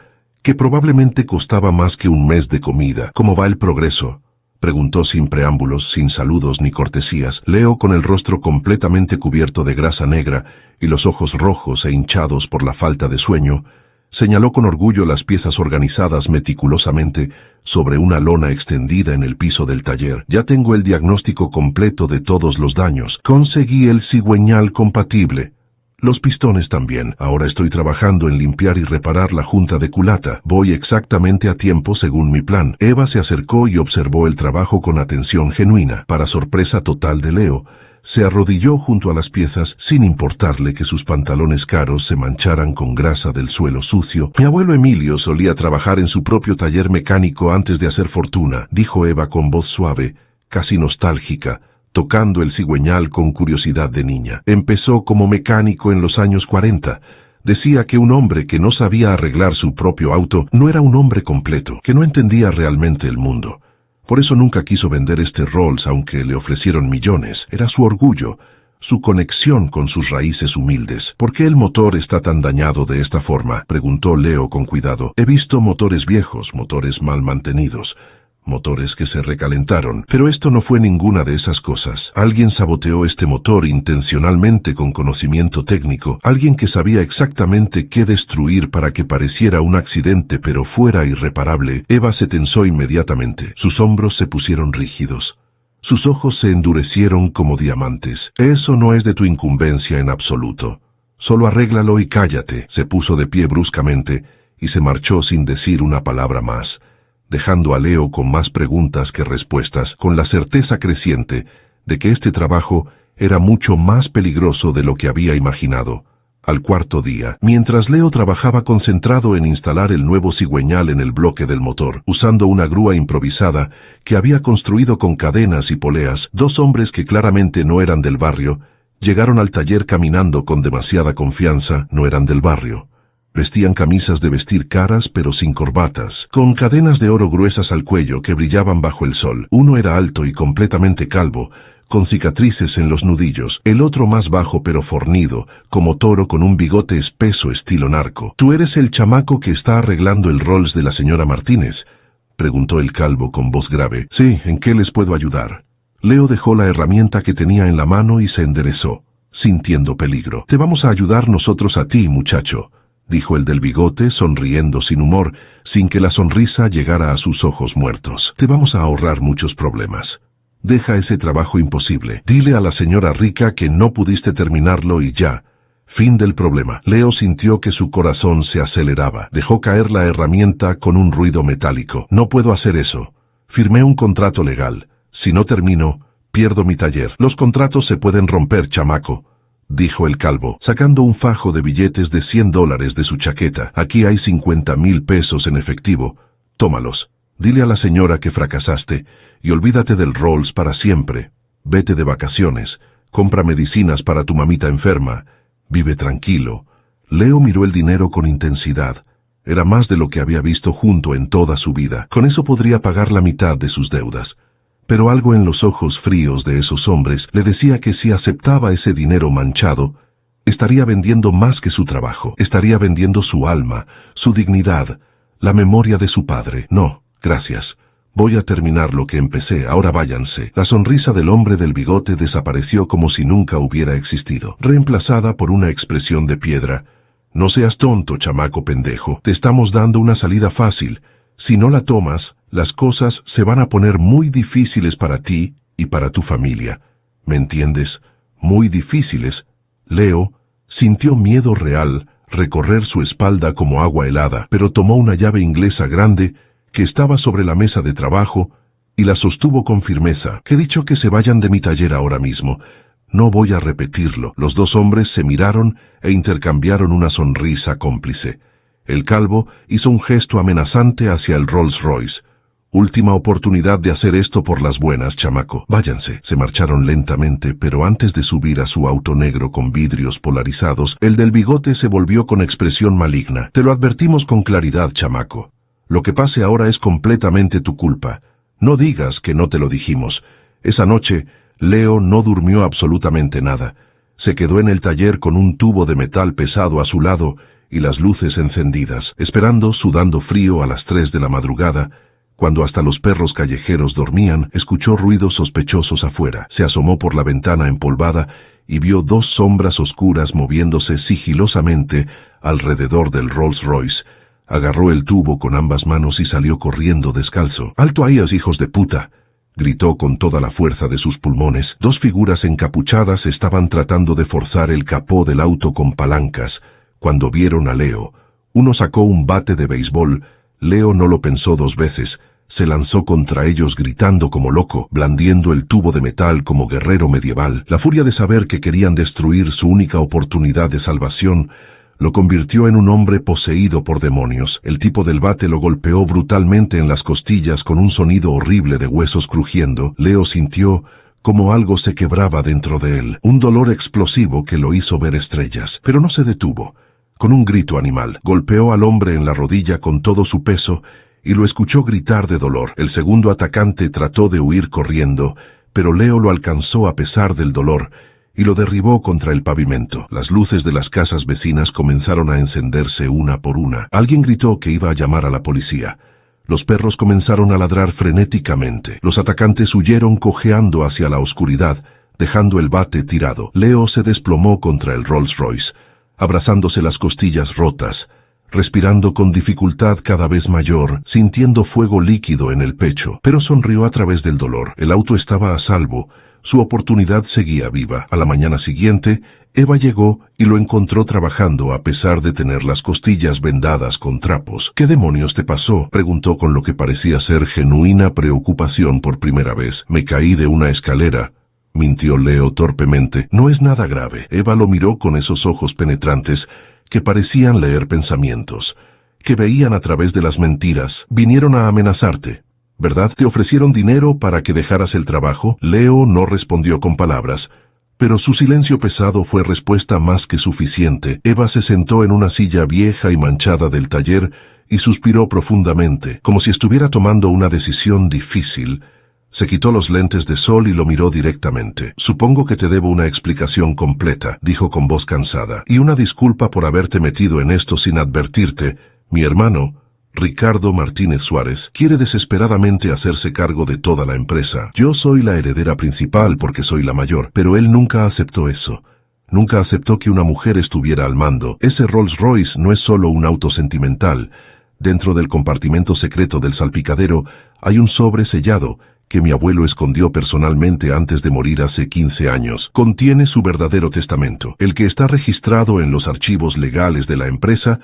que probablemente costaba más que un mes de comida. «¿Cómo va el progreso?», preguntó sin preámbulos, sin saludos ni cortesías. Leo, con el rostro completamente cubierto de grasa negra y los ojos rojos e hinchados por la falta de sueño, Señaló con orgullo las piezas organizadas meticulosamente sobre una lona extendida en el piso del taller. Ya tengo el diagnóstico completo de todos los daños. Conseguí el cigüeñal compatible. Los pistones también. Ahora estoy trabajando en limpiar y reparar la junta de culata. Voy exactamente a tiempo según mi plan. Eva se acercó y observó el trabajo con atención genuina. Para sorpresa total de Leo, se arrodilló junto a las piezas sin importarle que sus pantalones caros se mancharan con grasa del suelo sucio. Mi abuelo Emilio solía trabajar en su propio taller mecánico antes de hacer fortuna, dijo Eva con voz suave, casi nostálgica, tocando el cigüeñal con curiosidad de niña. Empezó como mecánico en los años 40. Decía que un hombre que no sabía arreglar su propio auto no era un hombre completo, que no entendía realmente el mundo. Por eso nunca quiso vender este Rolls aunque le ofrecieron millones. Era su orgullo, su conexión con sus raíces humildes. ¿Por qué el motor está tan dañado de esta forma?, preguntó Leo con cuidado. He visto motores viejos, motores mal mantenidos, motores que se recalentaron, pero esto no fue ninguna de esas cosas. Alguien saboteó este motor intencionalmente con conocimiento técnico, alguien que sabía exactamente qué destruir para que pareciera un accidente pero fuera irreparable. Eva se tensó inmediatamente, sus hombros se pusieron rígidos. Sus ojos se endurecieron como diamantes. Eso no es de tu incumbencia en absoluto. Solo arréglalo y cállate. Se puso de pie bruscamente y se marchó sin decir una palabra más, dejando a Leo con más preguntas que respuestas, con la certeza creciente de que este trabajo era mucho más peligroso de lo que había imaginado. Al cuarto día, mientras Leo trabajaba concentrado en instalar el nuevo cigüeñal en el bloque del motor, usando una grúa improvisada que había construido con cadenas y poleas, dos hombres que claramente no eran del barrio, llegaron al taller caminando con demasiada confianza. No eran del barrio. Vestían camisas de vestir caras pero sin corbatas, con cadenas de oro gruesas al cuello que brillaban bajo el sol. Uno era alto y completamente calvo, con cicatrices en los nudillos. El otro más bajo pero fornido, como toro, con un bigote espeso estilo narco. ¿Tú eres el chamaco que está arreglando el Rolls de la señora Martínez?, preguntó el calvo con voz grave. Sí, ¿en qué les puedo ayudar? Leo dejó la herramienta que tenía en la mano y se enderezó, sintiendo peligro. Te vamos a ayudar nosotros a ti, muchacho, dijo el del bigote, sonriendo sin humor, sin que la sonrisa llegara a sus ojos muertos. Te vamos a ahorrar muchos problemas. Deja ese trabajo imposible. Dile a la señora rica que no pudiste terminarlo y ya. Fin del problema. Leo sintió que su corazón se aceleraba. Dejó caer la herramienta con un ruido metálico. No puedo hacer eso. Firmé un contrato legal. Si no termino, pierdo mi taller. Los contratos se pueden romper, chamaco, dijo el calvo, sacando un fajo de billetes de $100 de su chaqueta. Aquí hay 50,000 pesos en efectivo. Tómalos. Dile a la señora que fracasaste y olvídate del Rolls para siempre. Vete de vacaciones. Compra medicinas para tu mamita enferma. Vive tranquilo. Leo miró el dinero con intensidad. Era más de lo que había visto junto en toda su vida. Con eso podría pagar la mitad de sus deudas. Pero algo en los ojos fríos de esos hombres le decía que si aceptaba ese dinero manchado, estaría vendiendo más que su trabajo. Estaría vendiendo su alma, su dignidad, la memoria de su padre. No, gracias. Voy a terminar lo que empecé. Ahora váyanse. La sonrisa del hombre del bigote desapareció como si nunca hubiera existido, reemplazada por una expresión de piedra. No seas tonto, chamaco pendejo. Te estamos dando una salida fácil. Si no la tomas, las cosas se van a poner muy difíciles para ti y para tu familia. ¿Me entiendes? Muy difíciles. Leo sintió miedo real recorrer su espalda como agua helada, pero tomó una llave inglesa grande que estaba sobre la mesa de trabajo y la sostuvo con firmeza. He dicho que se vayan de mi taller ahora mismo. No voy a repetirlo. Los dos hombres se miraron e intercambiaron una sonrisa cómplice. El calvo hizo un gesto amenazante hacia el Rolls Royce. Última oportunidad de hacer esto por las buenas, chamaco. Váyanse. Se marcharon lentamente, pero antes de subir a su auto negro con vidrios polarizados, el del bigote se volvió con expresión maligna. Te lo advertimos con claridad, chamaco. Lo que pase ahora es completamente tu culpa. No digas que no te lo dijimos. Esa noche, Leo no durmió absolutamente nada. Se quedó en el taller con un tubo de metal pesado a su lado y las luces encendidas, esperando, sudando frío a las 3 de la madrugada. Cuando hasta los perros callejeros dormían, escuchó ruidos sospechosos afuera. Se asomó por la ventana empolvada y vio dos sombras oscuras moviéndose sigilosamente alrededor del Rolls Royce. Agarró el tubo con ambas manos y salió corriendo descalzo. «¡Alto ahí, hijos de puta!», gritó con toda la fuerza de sus pulmones. Dos figuras encapuchadas estaban tratando de forzar el capó del auto con palancas. Cuando vieron a Leo, uno sacó un bate de béisbol. Leo no lo pensó dos veces. Se lanzó contra ellos gritando como loco, blandiendo el tubo de metal como guerrero medieval. La furia de saber que querían destruir su única oportunidad de salvación lo convirtió en un hombre poseído por demonios. El tipo del bate lo golpeó brutalmente en las costillas con un sonido horrible de huesos crujiendo. Leo sintió como algo se quebraba dentro de él, un dolor explosivo que lo hizo ver estrellas. Pero no se detuvo. Con un grito animal, golpeó al hombre en la rodilla con todo su peso y lo escuchó gritar de dolor. El segundo atacante trató de huir corriendo, pero Leo lo alcanzó a pesar del dolor y lo derribó contra el pavimento. Las luces de las casas vecinas comenzaron a encenderse una por una. Alguien gritó que iba a llamar a la policía. Los perros comenzaron a ladrar frenéticamente. Los atacantes huyeron cojeando hacia la oscuridad, dejando el bate tirado. Leo se desplomó contra el Rolls Royce, abrazándose las costillas rotas, respirando con dificultad cada vez mayor, sintiendo fuego líquido en el pecho, pero sonrió a través del dolor. El auto estaba a salvo, su oportunidad seguía viva. A la mañana siguiente, Eva llegó y lo encontró trabajando a pesar de tener las costillas vendadas con trapos. «¿Qué demonios te pasó?», preguntó con lo que parecía ser genuina preocupación por primera vez. «Me caí de una escalera», mintió Leo torpemente. «No es nada grave». Eva lo miró con esos ojos penetrantes que parecían leer pensamientos, que veían a través de las mentiras. «Vinieron a amenazarte, ¿verdad? ¿Te ofrecieron dinero para que dejaras el trabajo?». Leo no respondió con palabras, pero su silencio pesado fue respuesta más que suficiente. Eva se sentó en una silla vieja y manchada del taller y suspiró profundamente, como si estuviera tomando una decisión difícil. Se quitó los lentes de sol y lo miró directamente. «Supongo que te debo una explicación completa», dijo con voz cansada, «y una disculpa por haberte metido en esto sin advertirte. Mi hermano, Ricardo Martínez Suárez, quiere desesperadamente hacerse cargo de toda la empresa. Yo soy la heredera principal porque soy la mayor, pero él nunca aceptó eso. Nunca aceptó que una mujer estuviera al mando. Ese Rolls Royce no es solo un auto sentimental. Dentro del compartimento secreto del salpicadero hay un sobre sellado que mi abuelo escondió personalmente antes de morir hace 15 años. Contiene su verdadero testamento. El que está registrado en los archivos legales de la empresa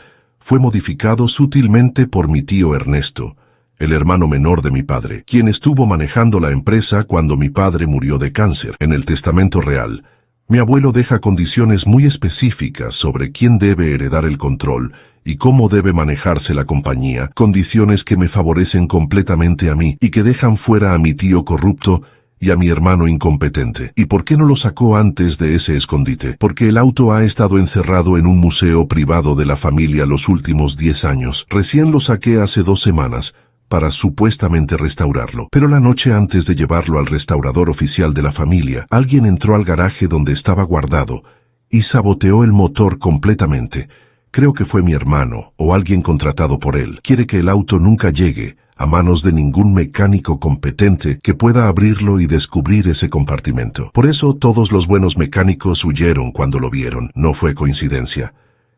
fue modificado sutilmente por mi tío Ernesto, el hermano menor de mi padre, quien estuvo manejando la empresa cuando mi padre murió de cáncer. En el testamento real, mi abuelo deja condiciones muy específicas sobre quién debe heredar el control y cómo debe manejarse la compañía, condiciones que me favorecen completamente a mí y que dejan fuera a mi tío corrupto y a mi hermano incompetente. ¿Y por qué no lo sacó antes de ese escondite? Porque el auto ha estado encerrado en un museo privado de la familia los últimos 10 años. Recién lo saqué hace 2 semanas para supuestamente restaurarlo. Pero la noche antes de llevarlo al restaurador oficial de la familia, alguien entró al garaje donde estaba guardado y saboteó el motor completamente. Creo que fue mi hermano o alguien contratado por él. Quiere que el auto nunca llegue a manos de ningún mecánico competente que pueda abrirlo y descubrir ese compartimento. Por eso todos los buenos mecánicos huyeron cuando lo vieron. No fue coincidencia.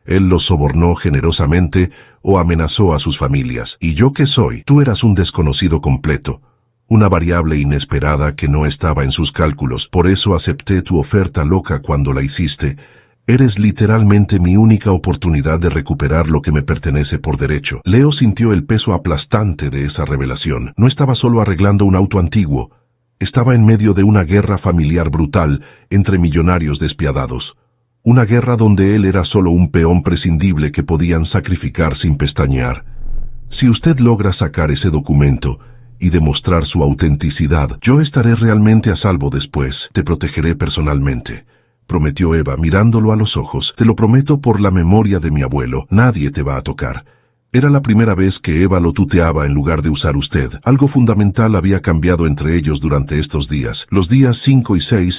Él los sobornó generosamente o amenazó a sus familias. ¿Y yo qué soy? Tú eras un desconocido completo, una variable inesperada que no estaba en sus cálculos. Por eso acepté tu oferta loca cuando la hiciste. Eres literalmente mi única oportunidad de recuperar lo que me pertenece por derecho. Leo sintió el peso aplastante de esa revelación. No estaba solo arreglando un auto antiguo. Estaba en medio de una guerra familiar brutal entre millonarios despiadados. Una guerra donde él era solo un peón prescindible que podían sacrificar sin pestañear. Si usted logra sacar ese documento y demostrar su autenticidad, yo estaré realmente a salvo después. Te protegeré personalmente, prometió Eva mirándolo a los ojos. Te lo prometo por la memoria de mi abuelo. Nadie te va a tocar. Era la primera vez que Eva lo tuteaba en lugar de usar usted. Algo fundamental había cambiado entre ellos durante estos días. Los días 5 y 6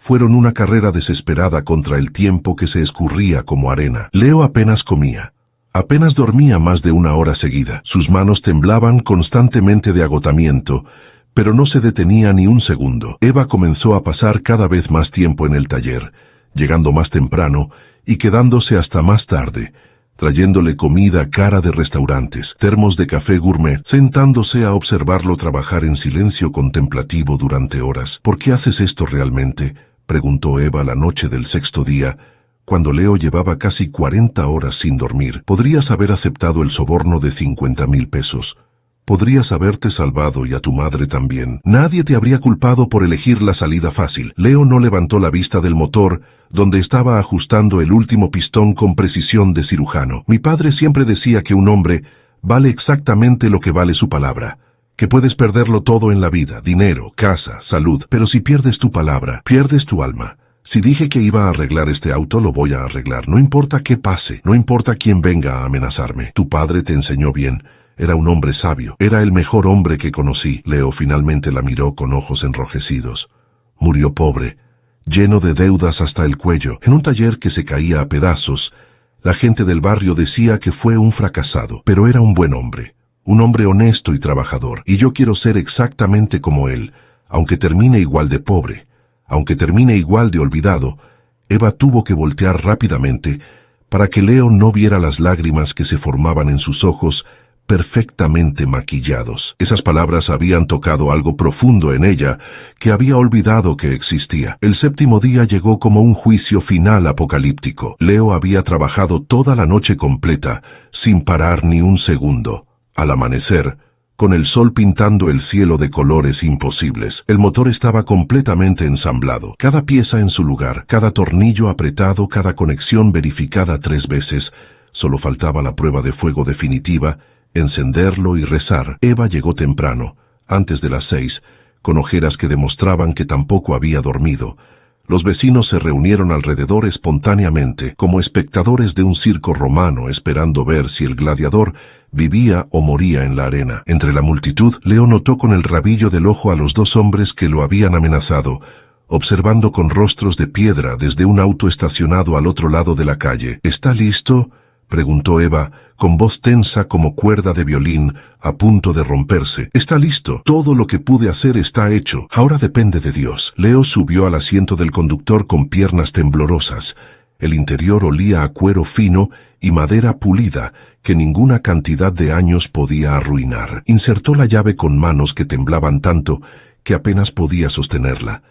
fueron una carrera desesperada contra el tiempo que se escurría como arena. Leo apenas comía. Apenas dormía más de 1 hora seguida. Sus manos temblaban constantemente de agotamiento, Pero no se detenía ni un segundo. Eva comenzó a pasar cada vez más tiempo en el taller, llegando más temprano y quedándose hasta más tarde, trayéndole comida cara de restaurantes, termos de café gourmet, sentándose a observarlo trabajar en silencio contemplativo durante horas. ¿Por qué haces esto realmente?, preguntó Eva la noche del sexto día, cuando Leo llevaba casi 40 horas sin dormir. Podrías haber aceptado el soborno de 50,000 pesos. Podrías haberte salvado y a tu madre también. Nadie te habría culpado por elegir la salida fácil. Leo no levantó la vista del motor, donde estaba ajustando el último pistón con precisión de cirujano. Mi padre siempre decía que un hombre vale exactamente lo que vale su palabra, que puedes perderlo todo en la vida, dinero, casa, salud, pero si pierdes tu palabra, pierdes tu alma. Si dije que iba a arreglar este auto, lo voy a arreglar. No importa qué pase, no importa quién venga a amenazarme. Tu padre te enseñó bien. Era un hombre sabio. Era el mejor hombre que conocí. Leo finalmente la miró con ojos enrojecidos. Murió pobre, lleno de deudas hasta el cuello, en un taller que se caía a pedazos. La gente del barrio decía que fue un fracasado, pero era un buen hombre. Un hombre honesto y trabajador. Y yo quiero ser exactamente como él, aunque termine igual de pobre. Aunque termine igual de olvidado. Eva tuvo que voltear rápidamente para que Leo no viera las lágrimas que se formaban en sus ojos perfectamente maquillados. Esas palabras habían tocado algo profundo en ella que había olvidado que existía. El séptimo día llegó como un juicio final apocalíptico. Leo había trabajado toda la noche completa, sin parar ni un segundo. Al amanecer, con el sol pintando el cielo de colores imposibles, el motor estaba completamente ensamblado, cada pieza en su lugar, cada tornillo apretado, cada conexión verificada 3 veces. Solo faltaba la prueba de fuego definitiva, encenderlo y rezar. Eva llegó temprano, antes de las 6, con ojeras que demostraban que tampoco había dormido. Los vecinos se reunieron alrededor espontáneamente, como espectadores de un circo romano, esperando ver si el gladiador vivía o moría en la arena. Entre la multitud, Leo notó con el rabillo del ojo a los 2 hombres que lo habían amenazado, observando con rostros de piedra desde un auto estacionado al otro lado de la calle. ¿Está listo?, preguntó Eva, con voz tensa como cuerda de violín, a punto de romperse. Está listo. Todo lo que pude hacer está hecho. Ahora depende de Dios. Leo subió al asiento del conductor con piernas temblorosas. El interior olía a cuero fino y madera pulida que ninguna cantidad de años podía arruinar. Insertó la llave con manos que temblaban tanto que apenas podía sostenerla.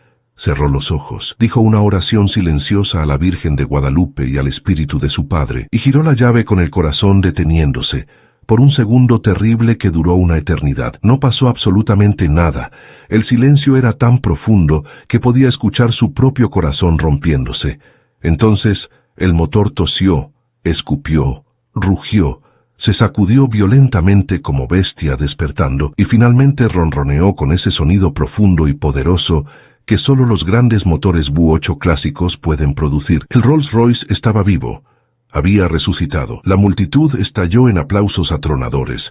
Cerró los ojos, dijo una oración silenciosa a la Virgen de Guadalupe y al espíritu de su padre, y giró la llave con el corazón deteniéndose, por un segundo terrible que duró una eternidad. No pasó absolutamente nada. El silencio era tan profundo que podía escuchar su propio corazón rompiéndose. Entonces el motor tosió, escupió, rugió, se sacudió violentamente como bestia despertando, y finalmente ronroneó con ese sonido profundo y poderoso que solo los grandes motores V8 clásicos pueden producir. El Rolls-Royce estaba vivo. Había resucitado. La multitud estalló en aplausos atronadores.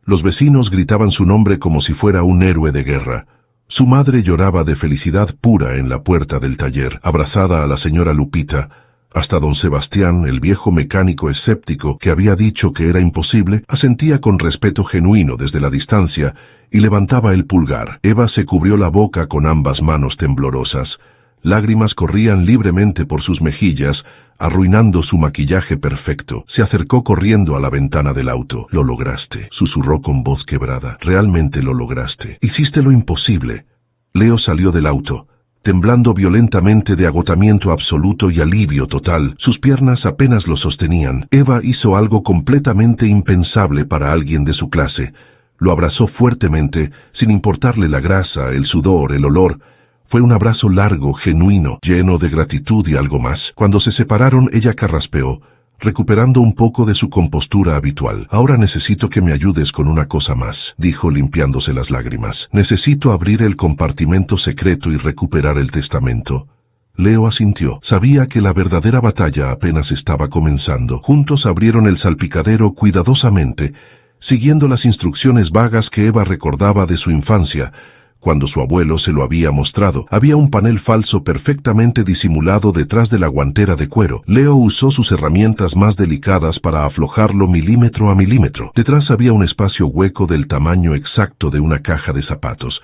Los vecinos gritaban su nombre como si fuera un héroe de guerra. Su madre lloraba de felicidad pura en la puerta del taller, abrazada a la señora Lupita. Hasta don Sebastián, el viejo mecánico escéptico que había dicho que era imposible, asentía con respeto genuino desde la distancia y levantaba el pulgar. Eva se cubrió la boca con ambas manos temblorosas. Lágrimas corrían libremente por sus mejillas, arruinando su maquillaje perfecto. Se acercó corriendo a la ventana del auto. «Lo lograste», susurró con voz quebrada. «Realmente lo lograste. Hiciste lo imposible». Leo salió del auto, temblando violentamente de agotamiento absoluto y alivio total. Sus piernas apenas lo sostenían. Eva hizo algo completamente impensable para alguien de su clase. Lo abrazó fuertemente, sin importarle la grasa, el sudor, el olor. Fue un abrazo largo, genuino, lleno de gratitud y algo más. Cuando se separaron, ella carraspeó, recuperando un poco de su compostura habitual. «Ahora necesito que me ayudes con una cosa más», dijo limpiándose las lágrimas. «Necesito abrir el compartimento secreto y recuperar el testamento». Leo asintió. Sabía que la verdadera batalla apenas estaba comenzando. Juntos abrieron el salpicadero cuidadosamente, siguiendo las instrucciones vagas que Eva recordaba de su infancia, cuando su abuelo se lo había mostrado. Había un panel falso perfectamente disimulado detrás de la guantera de cuero. Leo usó sus herramientas más delicadas para aflojarlo milímetro a milímetro. Detrás había un espacio hueco del tamaño exacto de una caja de zapatos.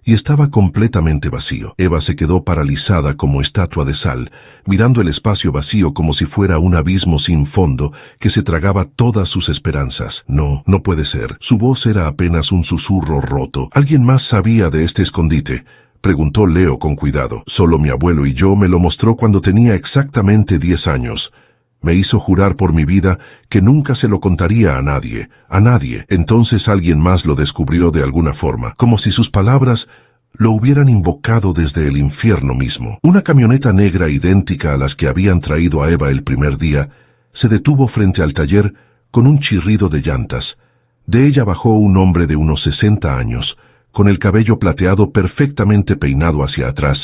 y estaba completamente vacío. Eva se quedó paralizada como estatua de sal, mirando el espacio vacío como si fuera un abismo sin fondo que se tragaba todas sus esperanzas. No, no puede ser. Su voz era apenas un susurro roto. ¿Alguien más sabía de este escondite?, preguntó Leo con cuidado. Solo mi abuelo y yo. Me lo mostró cuando tenía exactamente 10 años. Me hizo jurar por mi vida que nunca se lo contaría a nadie, a nadie. Entonces alguien más lo descubrió de alguna forma, como si sus palabras lo hubieran invocado desde el infierno mismo. Una camioneta negra idéntica a las que habían traído a Eva el primer día se detuvo frente al taller con un chirrido de llantas. De ella bajó un hombre de unos 60 años, con el cabello plateado perfectamente peinado hacia atrás,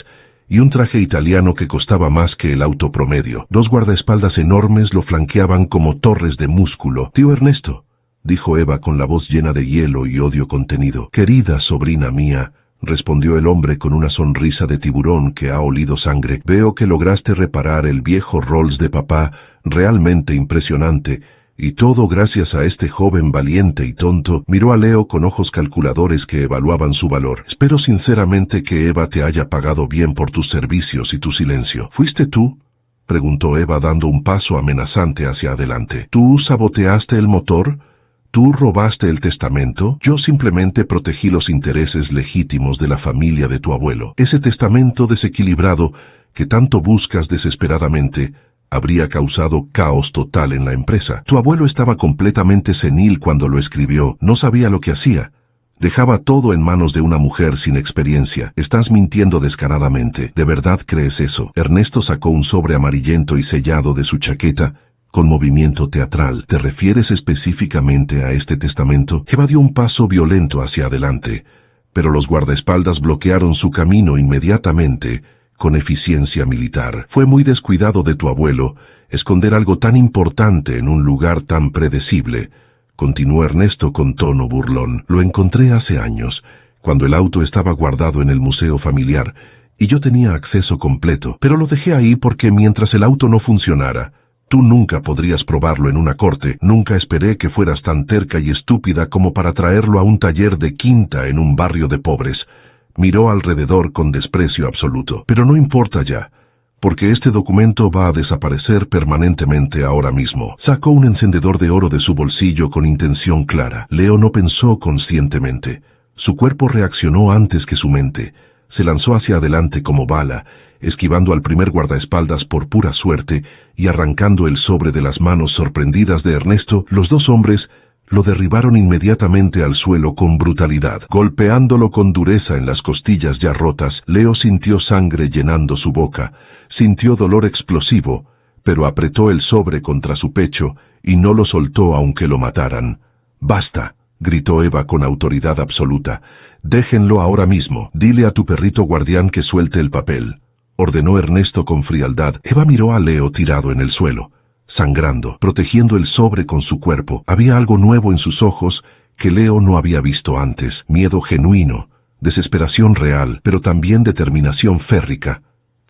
y un traje italiano que costaba más que el auto promedio. 2 guardaespaldas enormes lo flanqueaban como torres de músculo. «Tío Ernesto», dijo Eva con la voz llena de hielo y odio contenido. «Querida sobrina mía», respondió el hombre con una sonrisa de tiburón que ha olido sangre, «veo que lograste reparar el viejo Rolls de papá, realmente impresionante. Y todo gracias a este joven valiente y tonto». Miró a Leo con ojos calculadores que evaluaban su valor. «Espero sinceramente que Eva te haya pagado bien por tus servicios y tu silencio». «¿Fuiste tú?», preguntó Eva dando un paso amenazante hacia adelante. «¿Tú saboteaste el motor? ¿Tú robaste el testamento?» «Yo simplemente protegí los intereses legítimos de la familia de tu abuelo. Ese testamento desequilibrado que tanto buscas desesperadamente habría causado caos total en la empresa. Tu abuelo estaba completamente senil cuando lo escribió. No sabía lo que hacía. Dejaba todo en manos de una mujer sin experiencia. Estás mintiendo descaradamente. ¿De verdad crees eso?» Ernesto sacó un sobre amarillento y sellado de su chaqueta con movimiento teatral. «¿Te refieres específicamente a este testamento?» Eva dio un paso violento hacia adelante, pero los guardaespaldas bloquearon su camino inmediatamente con eficiencia militar. «Fue muy descuidado de tu abuelo esconder algo tan importante en un lugar tan predecible», continuó Ernesto con tono burlón. «Lo encontré hace años, cuando el auto estaba guardado en el museo familiar, y yo tenía acceso completo, pero lo dejé ahí porque mientras el auto no funcionara, tú nunca podrías probarlo en una corte. Nunca esperé que fueras tan terca y estúpida como para traerlo a un taller de quinta en un barrio de pobres». Miró alrededor con desprecio absoluto. «Pero no importa ya, porque este documento va a desaparecer permanentemente ahora mismo». Sacó un encendedor de oro de su bolsillo con intención clara. Leo no pensó conscientemente. Su cuerpo reaccionó antes que su mente. Se lanzó hacia adelante como bala, esquivando al primer guardaespaldas por pura suerte y arrancando el sobre de las manos sorprendidas de Ernesto. Los 2 hombres lo derribaron inmediatamente al suelo con brutalidad. Golpeándolo con dureza en las costillas ya rotas, Leo sintió sangre llenando su boca, sintió dolor explosivo, pero apretó el sobre contra su pecho y no lo soltó aunque lo mataran. «Basta», gritó Eva con autoridad absoluta. «Déjenlo ahora mismo. Dile a tu perrito guardián que suelte el papel», ordenó Ernesto con frialdad. Eva miró a Leo tirado en el suelo, sangrando, protegiendo el sobre con su cuerpo. Había algo nuevo en sus ojos que Leo no había visto antes. Miedo genuino, desesperación real, pero también determinación férrica.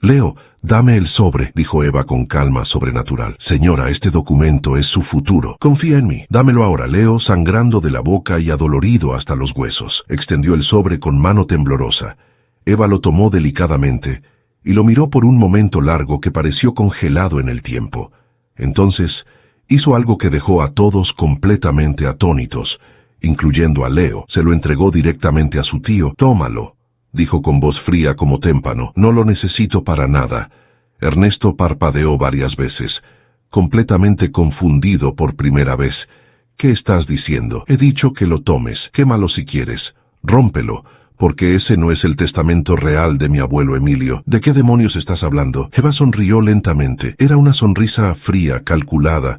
«Leo, dame el sobre», dijo Eva con calma sobrenatural. «Señora, este documento es su futuro. Confía en mí. Dámelo ahora». Leo, sangrando de la boca y adolorido hasta los huesos, extendió el sobre con mano temblorosa. Eva lo tomó delicadamente y lo miró por un momento largo que pareció congelado en el tiempo. Entonces hizo algo que dejó a todos completamente atónitos, incluyendo a Leo. Se lo entregó directamente a su tío. «Tómalo», dijo con voz fría como témpano. «No lo necesito para nada». Ernesto parpadeó varias veces, completamente confundido por primera vez. «¿Qué estás diciendo?» «He dicho que lo tomes. Quémalo si quieres. Rómpelo, porque ese no es el testamento real de mi abuelo Emilio». «¿De qué demonios estás hablando?» Eva sonrió lentamente. Era una sonrisa fría, calculada,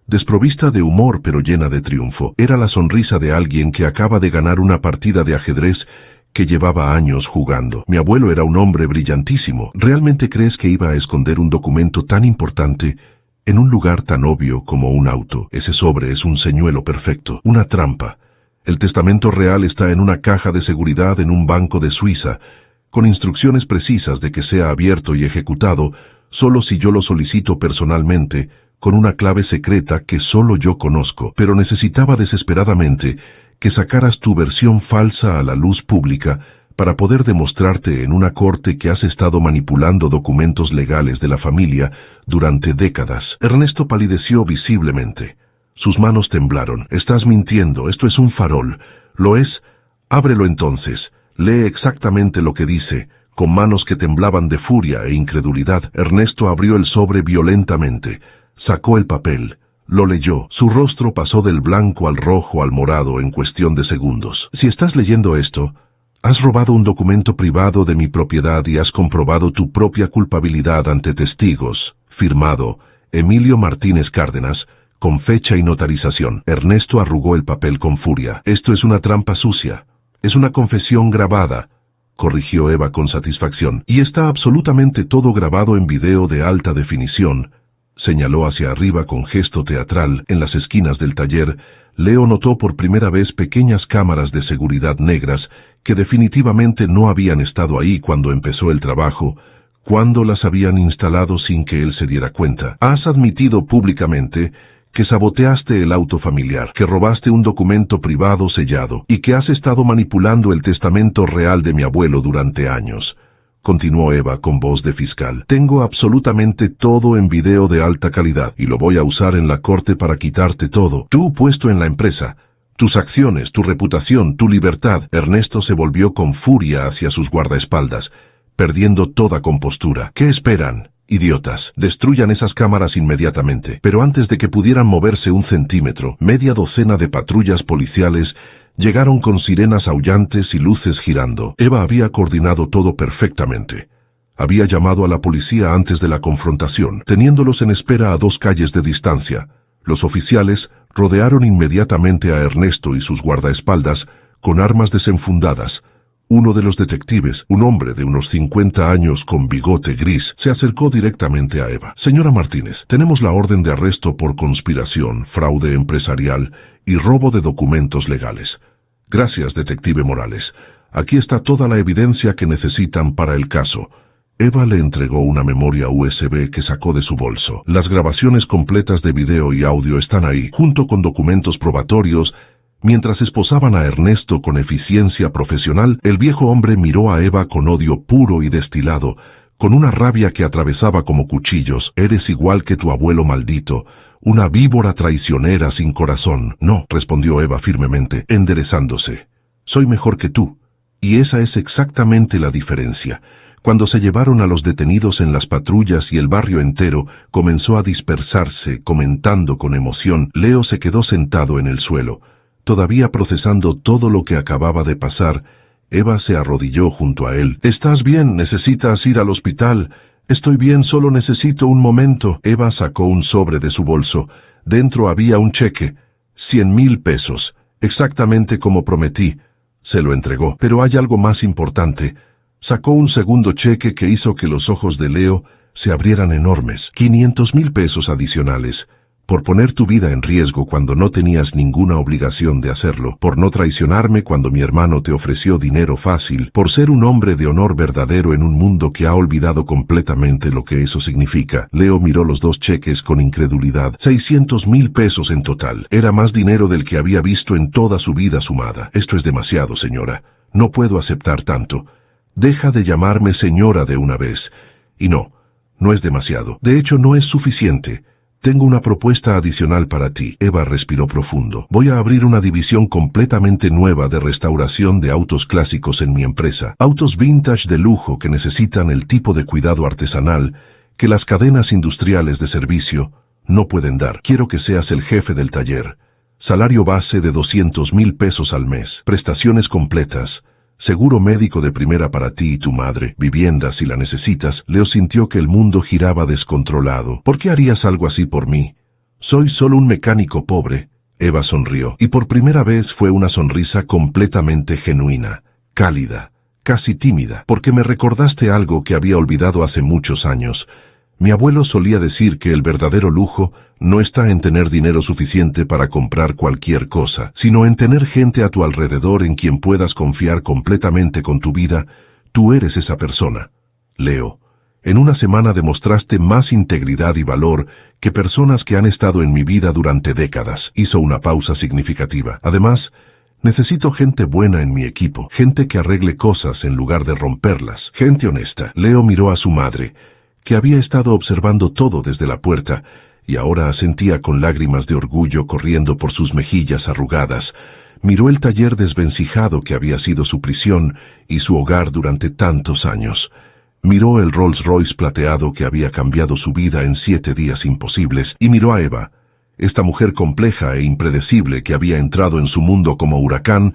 desprovista de humor pero llena de triunfo. Era la sonrisa de alguien que acaba de ganar una partida de ajedrez que llevaba años jugando. «Mi abuelo era un hombre brillantísimo. ¿Realmente crees que iba a esconder un documento tan importante en un lugar tan obvio como un auto? Ese sobre es un señuelo perfecto, una trampa. El testamento real está en una caja de seguridad en un banco de Suiza, con instrucciones precisas de que sea abierto y ejecutado solo si yo lo solicito personalmente, con una clave secreta que solo yo conozco. Pero necesitaba desesperadamente que sacaras tu versión falsa a la luz pública para poder demostrarte en una corte que has estado manipulando documentos legales de la familia durante décadas. Ernesto palideció visiblemente. Sus manos temblaron. Estás mintiendo, esto es un farol. ¿Lo es? Ábrelo entonces. Lee exactamente lo que dice. Con manos que temblaban de furia e incredulidad, Ernesto abrió el sobre violentamente. Sacó el papel. Lo leyó. Su rostro pasó del blanco al rojo al morado en cuestión de segundos. Si estás leyendo esto, has robado un documento privado de mi propiedad y has comprobado tu propia culpabilidad ante testigos. Firmado, Emilio Martínez Cárdenas, con fecha y notarización. Ernesto arrugó el papel con furia. Esto es una trampa sucia. Es una confesión grabada, corrigió Eva con satisfacción. Y está absolutamente todo grabado en video de alta definición. Señaló hacia arriba con gesto teatral. En las esquinas del taller, Leo notó por primera vez pequeñas cámaras de seguridad negras que definitivamente no habían estado ahí cuando empezó el trabajo, cuando las habían instalado sin que él se diera cuenta. Has admitido públicamente que saboteaste el auto familiar, que robaste un documento privado sellado y que has estado manipulando el testamento real de mi abuelo durante años. Continuó Eva con voz de fiscal. Tengo absolutamente todo en video de alta calidad y lo voy a usar en la corte para quitarte todo. Tú puesto en la empresa, tus acciones, tu reputación, tu libertad. Ernesto se volvió con furia hacia sus guardaespaldas, perdiendo toda compostura. ¿Qué esperan? Idiotas, destruyan esas cámaras inmediatamente. Pero antes de que pudieran moverse un centímetro, media docena de patrullas policiales llegaron con sirenas aullantes y luces girando. Eva había coordinado todo perfectamente. Había llamado a la policía antes de la confrontación, teniéndolos en espera a 2 calles de distancia. Los oficiales rodearon inmediatamente a Ernesto y sus guardaespaldas con armas desenfundadas. Uno de los detectives, un hombre de unos 50 años con bigote gris, se acercó directamente a Eva. Señora Martínez, tenemos la orden de arresto por conspiración, fraude empresarial y robo de documentos legales. Gracias, detective Morales. Aquí está toda la evidencia que necesitan para el caso. Eva le entregó una memoria USB que sacó de su bolso. Las grabaciones completas de video y audio están ahí, junto con documentos probatorios. Mientras esposaban a Ernesto con eficiencia profesional, el viejo hombre miró a Eva con odio puro y destilado, con una rabia que atravesaba como cuchillos. Eres igual que tu abuelo maldito, una víbora traicionera sin corazón. No, respondió Eva firmemente, enderezándose. Soy mejor que tú, y esa es exactamente la diferencia. Cuando se llevaron a los detenidos en las patrullas y el barrio entero comenzó a dispersarse, comentando con emoción, Leo se quedó sentado en el suelo. Todavía procesando todo lo que acababa de pasar, Eva se arrodilló junto a él. «¿Estás bien? ¿Necesitas ir al hospital?» «Estoy bien, solo necesito un momento». Eva sacó un sobre de su bolso. Dentro había un cheque, 100,000 pesos, exactamente como prometí. Se lo entregó. Pero hay algo más importante. Sacó un segundo cheque que hizo que los ojos de Leo se abrieran enormes. 500,000 pesos adicionales. Por poner tu vida en riesgo cuando no tenías ninguna obligación de hacerlo, por no traicionarme cuando mi hermano te ofreció dinero fácil, por ser un hombre de honor verdadero en un mundo que ha olvidado completamente lo que eso significa. Leo miró los 2 cheques con incredulidad. 600,000 pesos en total. Era más dinero del que había visto en toda su vida sumada. Esto es demasiado, señora. No puedo aceptar tanto. Deja de llamarme señora de una vez. Y no es demasiado. De hecho, no es suficiente. Tengo una propuesta adicional para ti. Eva respiró profundo. Voy a abrir una división completamente nueva de restauración de autos clásicos en mi empresa. Autos vintage de lujo que necesitan el tipo de cuidado artesanal que las cadenas industriales de servicio no pueden dar. Quiero que seas el jefe del taller. Salario base de 200,000 pesos al mes. Prestaciones completas. Seguro médico de primera para ti y tu madre, vivienda si la necesitas. Leo sintió que el mundo giraba descontrolado. ¿Por qué harías algo así por mí? Soy solo un mecánico pobre. Eva sonrió, y por primera vez fue una sonrisa completamente genuina, cálida, casi tímida, porque me recordaste algo que había olvidado hace muchos años. Mi abuelo solía decir que el verdadero lujo no está en tener dinero suficiente para comprar cualquier cosa, sino en tener gente a tu alrededor en quien puedas confiar completamente con tu vida. Tú eres esa persona. Leo, en una semana demostraste más integridad y valor que personas que han estado en mi vida durante décadas. Hizo una pausa significativa. Además, Necesito gente buena en mi equipo, gente que arregle cosas en lugar de romperlas, gente honesta. Leo miró a su madre, que había estado observando todo desde la puerta, y ahora asentía con lágrimas de orgullo corriendo por sus mejillas arrugadas. Miró el taller desvencijado que había sido su prisión y su hogar durante tantos años. Miró el Rolls Royce plateado que había cambiado su vida en 7 días imposibles, y miró a Eva, esta mujer compleja e impredecible que había entrado en su mundo como huracán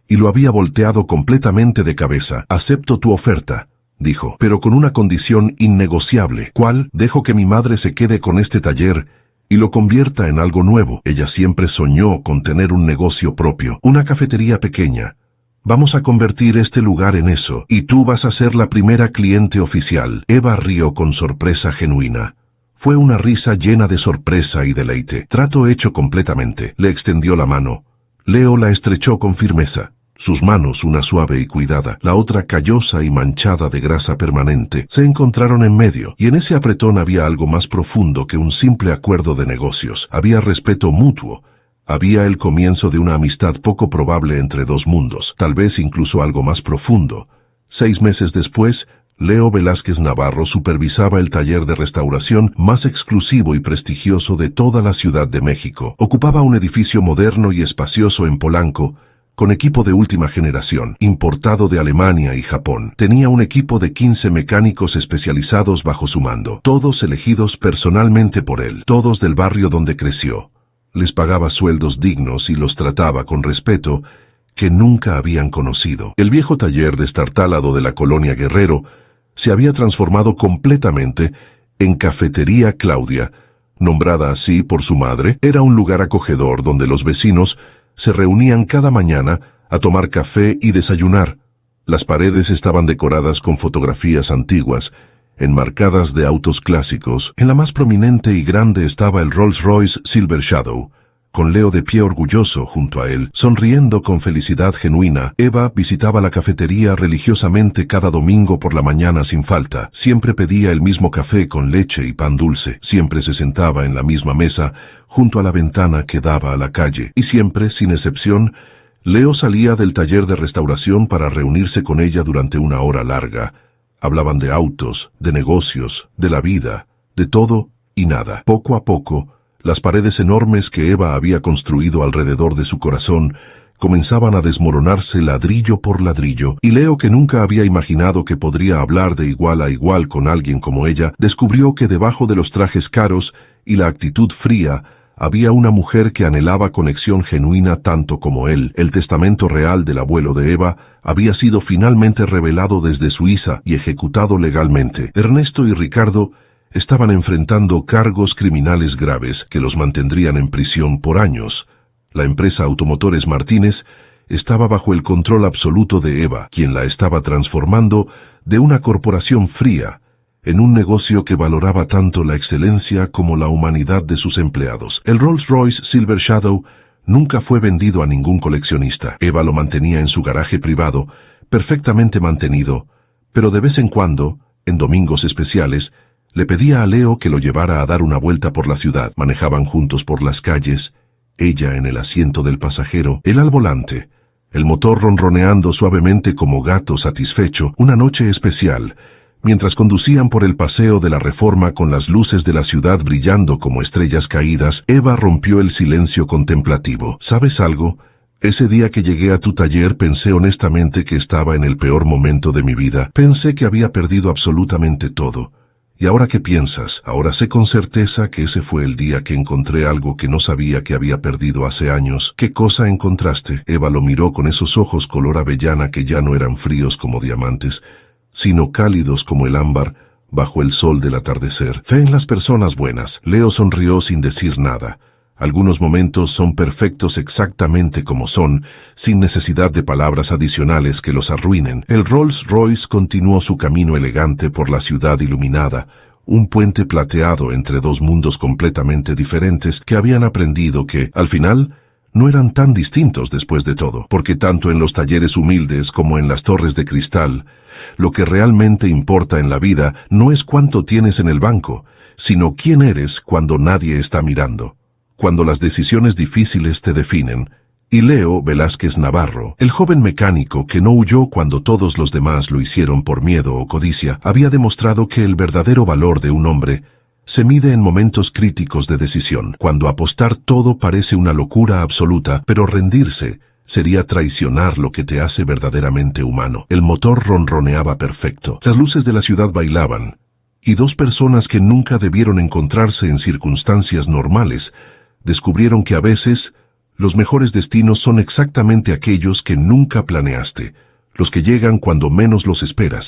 y lo había volteado completamente de cabeza. «Acepto tu oferta», dijo, «pero con una condición innegociable». «¿Cuál?» «Dejo que mi madre se quede con este taller y lo convierta en algo nuevo». Ella siempre soñó con tener un negocio propio, una cafetería pequeña. «Vamos a convertir este lugar en eso, y tú vas a ser la primera cliente oficial». Eva rió con sorpresa genuina. Fue una risa llena de sorpresa y deleite. «Trato hecho completamente». Le extendió la mano. Leo la estrechó con firmeza. Sus manos, una suave y cuidada, la otra callosa y manchada de grasa permanente, se encontraron en medio, y en ese apretón había algo más profundo que un simple acuerdo de negocios. Había respeto mutuo. Había el comienzo de una amistad poco probable entre dos mundos, tal vez incluso algo más profundo. 6 meses después, Leo Velázquez Navarro supervisaba el taller de restauración más exclusivo y prestigioso de toda la Ciudad de México. Ocupaba un edificio moderno y espacioso en Polanco, con equipo de última generación, importado de Alemania y Japón. Tenía un equipo de 15 mecánicos especializados bajo su mando, todos elegidos personalmente por él, todos del barrio donde creció. Les pagaba sueldos dignos y los trataba con respeto que nunca habían conocido. El viejo taller destartalado de la colonia Guerrero se había transformado completamente en Cafetería Claudia, nombrada así por su madre. Era un lugar acogedor donde los vecinos se reunían cada mañana a tomar café y desayunar. Las paredes estaban decoradas con fotografías antiguas, enmarcadas de autos clásicos. En la más prominente y grande estaba el Rolls Royce Silver Shadow, con Leo de pie orgulloso junto a él, sonriendo con felicidad genuina. Eva visitaba la cafetería religiosamente cada domingo por la mañana sin falta. Siempre pedía el mismo café con leche y pan dulce. Siempre se sentaba en la misma mesa, junto a la ventana que daba a la calle. Y siempre, sin excepción, Leo salía del taller de restauración para reunirse con ella durante una hora larga. Hablaban de autos, de negocios, de la vida, de todo y nada. Poco a poco, las paredes enormes que Eva había construido alrededor de su corazón comenzaban a desmoronarse ladrillo por ladrillo, y Leo, que nunca había imaginado que podría hablar de igual a igual con alguien como ella, descubrió que debajo de los trajes caros y la actitud fría había una mujer que anhelaba conexión genuina tanto como él. El testamento real del abuelo de Eva había sido finalmente revelado desde Suiza y ejecutado legalmente. Ernesto y Ricardo estaban enfrentando cargos criminales graves que los mantendrían en prisión por años. La empresa Automotores Martínez estaba bajo el control absoluto de Eva, quien la estaba transformando de una corporación fría en un negocio que valoraba tanto la excelencia como la humanidad de sus empleados. El Rolls Royce Silver Shadow nunca fue vendido a ningún coleccionista. Eva lo mantenía en su garaje privado, perfectamente mantenido, pero de vez en cuando, en domingos especiales, le pedía a Leo que lo llevara a dar una vuelta por la ciudad. Manejaban juntos por las calles, ella en el asiento del pasajero, él al volante, el motor ronroneando suavemente como gato satisfecho. Una noche especial, mientras conducían por el paseo de la Reforma con las luces de la ciudad brillando como estrellas caídas, Eva rompió el silencio contemplativo. ¿Sabes algo? Ese día que llegué a tu taller pensé honestamente que estaba en el peor momento de mi vida. Pensé que había perdido absolutamente todo. ¿Y ahora qué piensas? Ahora sé con certeza que ese fue el día que encontré algo que no sabía que había perdido hace años. ¿Qué cosa encontraste? Eva lo miró con esos ojos color avellana que ya no eran fríos como diamantes, sino cálidos como el ámbar bajo el sol del atardecer. Fe en las personas buenas. Leo sonrió sin decir nada. Algunos momentos son perfectos exactamente como son, sin necesidad de palabras adicionales que los arruinen. El Rolls Royce continuó su camino elegante por la ciudad iluminada, un puente plateado entre dos mundos completamente diferentes que habían aprendido que, al final, no eran tan distintos después de todo, porque tanto en los talleres humildes como en las torres de cristal, lo que realmente importa en la vida no es cuánto tienes en el banco, sino quién eres cuando nadie está mirando. Cuando las decisiones difíciles te definen, Y Leo Velázquez Navarro, el joven mecánico que no huyó cuando todos los demás lo hicieron por miedo o codicia, había demostrado que el verdadero valor de un hombre se mide en momentos críticos de decisión, cuando apostar todo parece una locura absoluta, pero rendirse sería traicionar lo que te hace verdaderamente humano. El motor ronroneaba perfecto, las luces de la ciudad bailaban, y dos personas que nunca debieron encontrarse en circunstancias normales descubrieron que a veces los mejores destinos son exactamente aquellos que nunca planeaste, los que llegan cuando menos los esperas.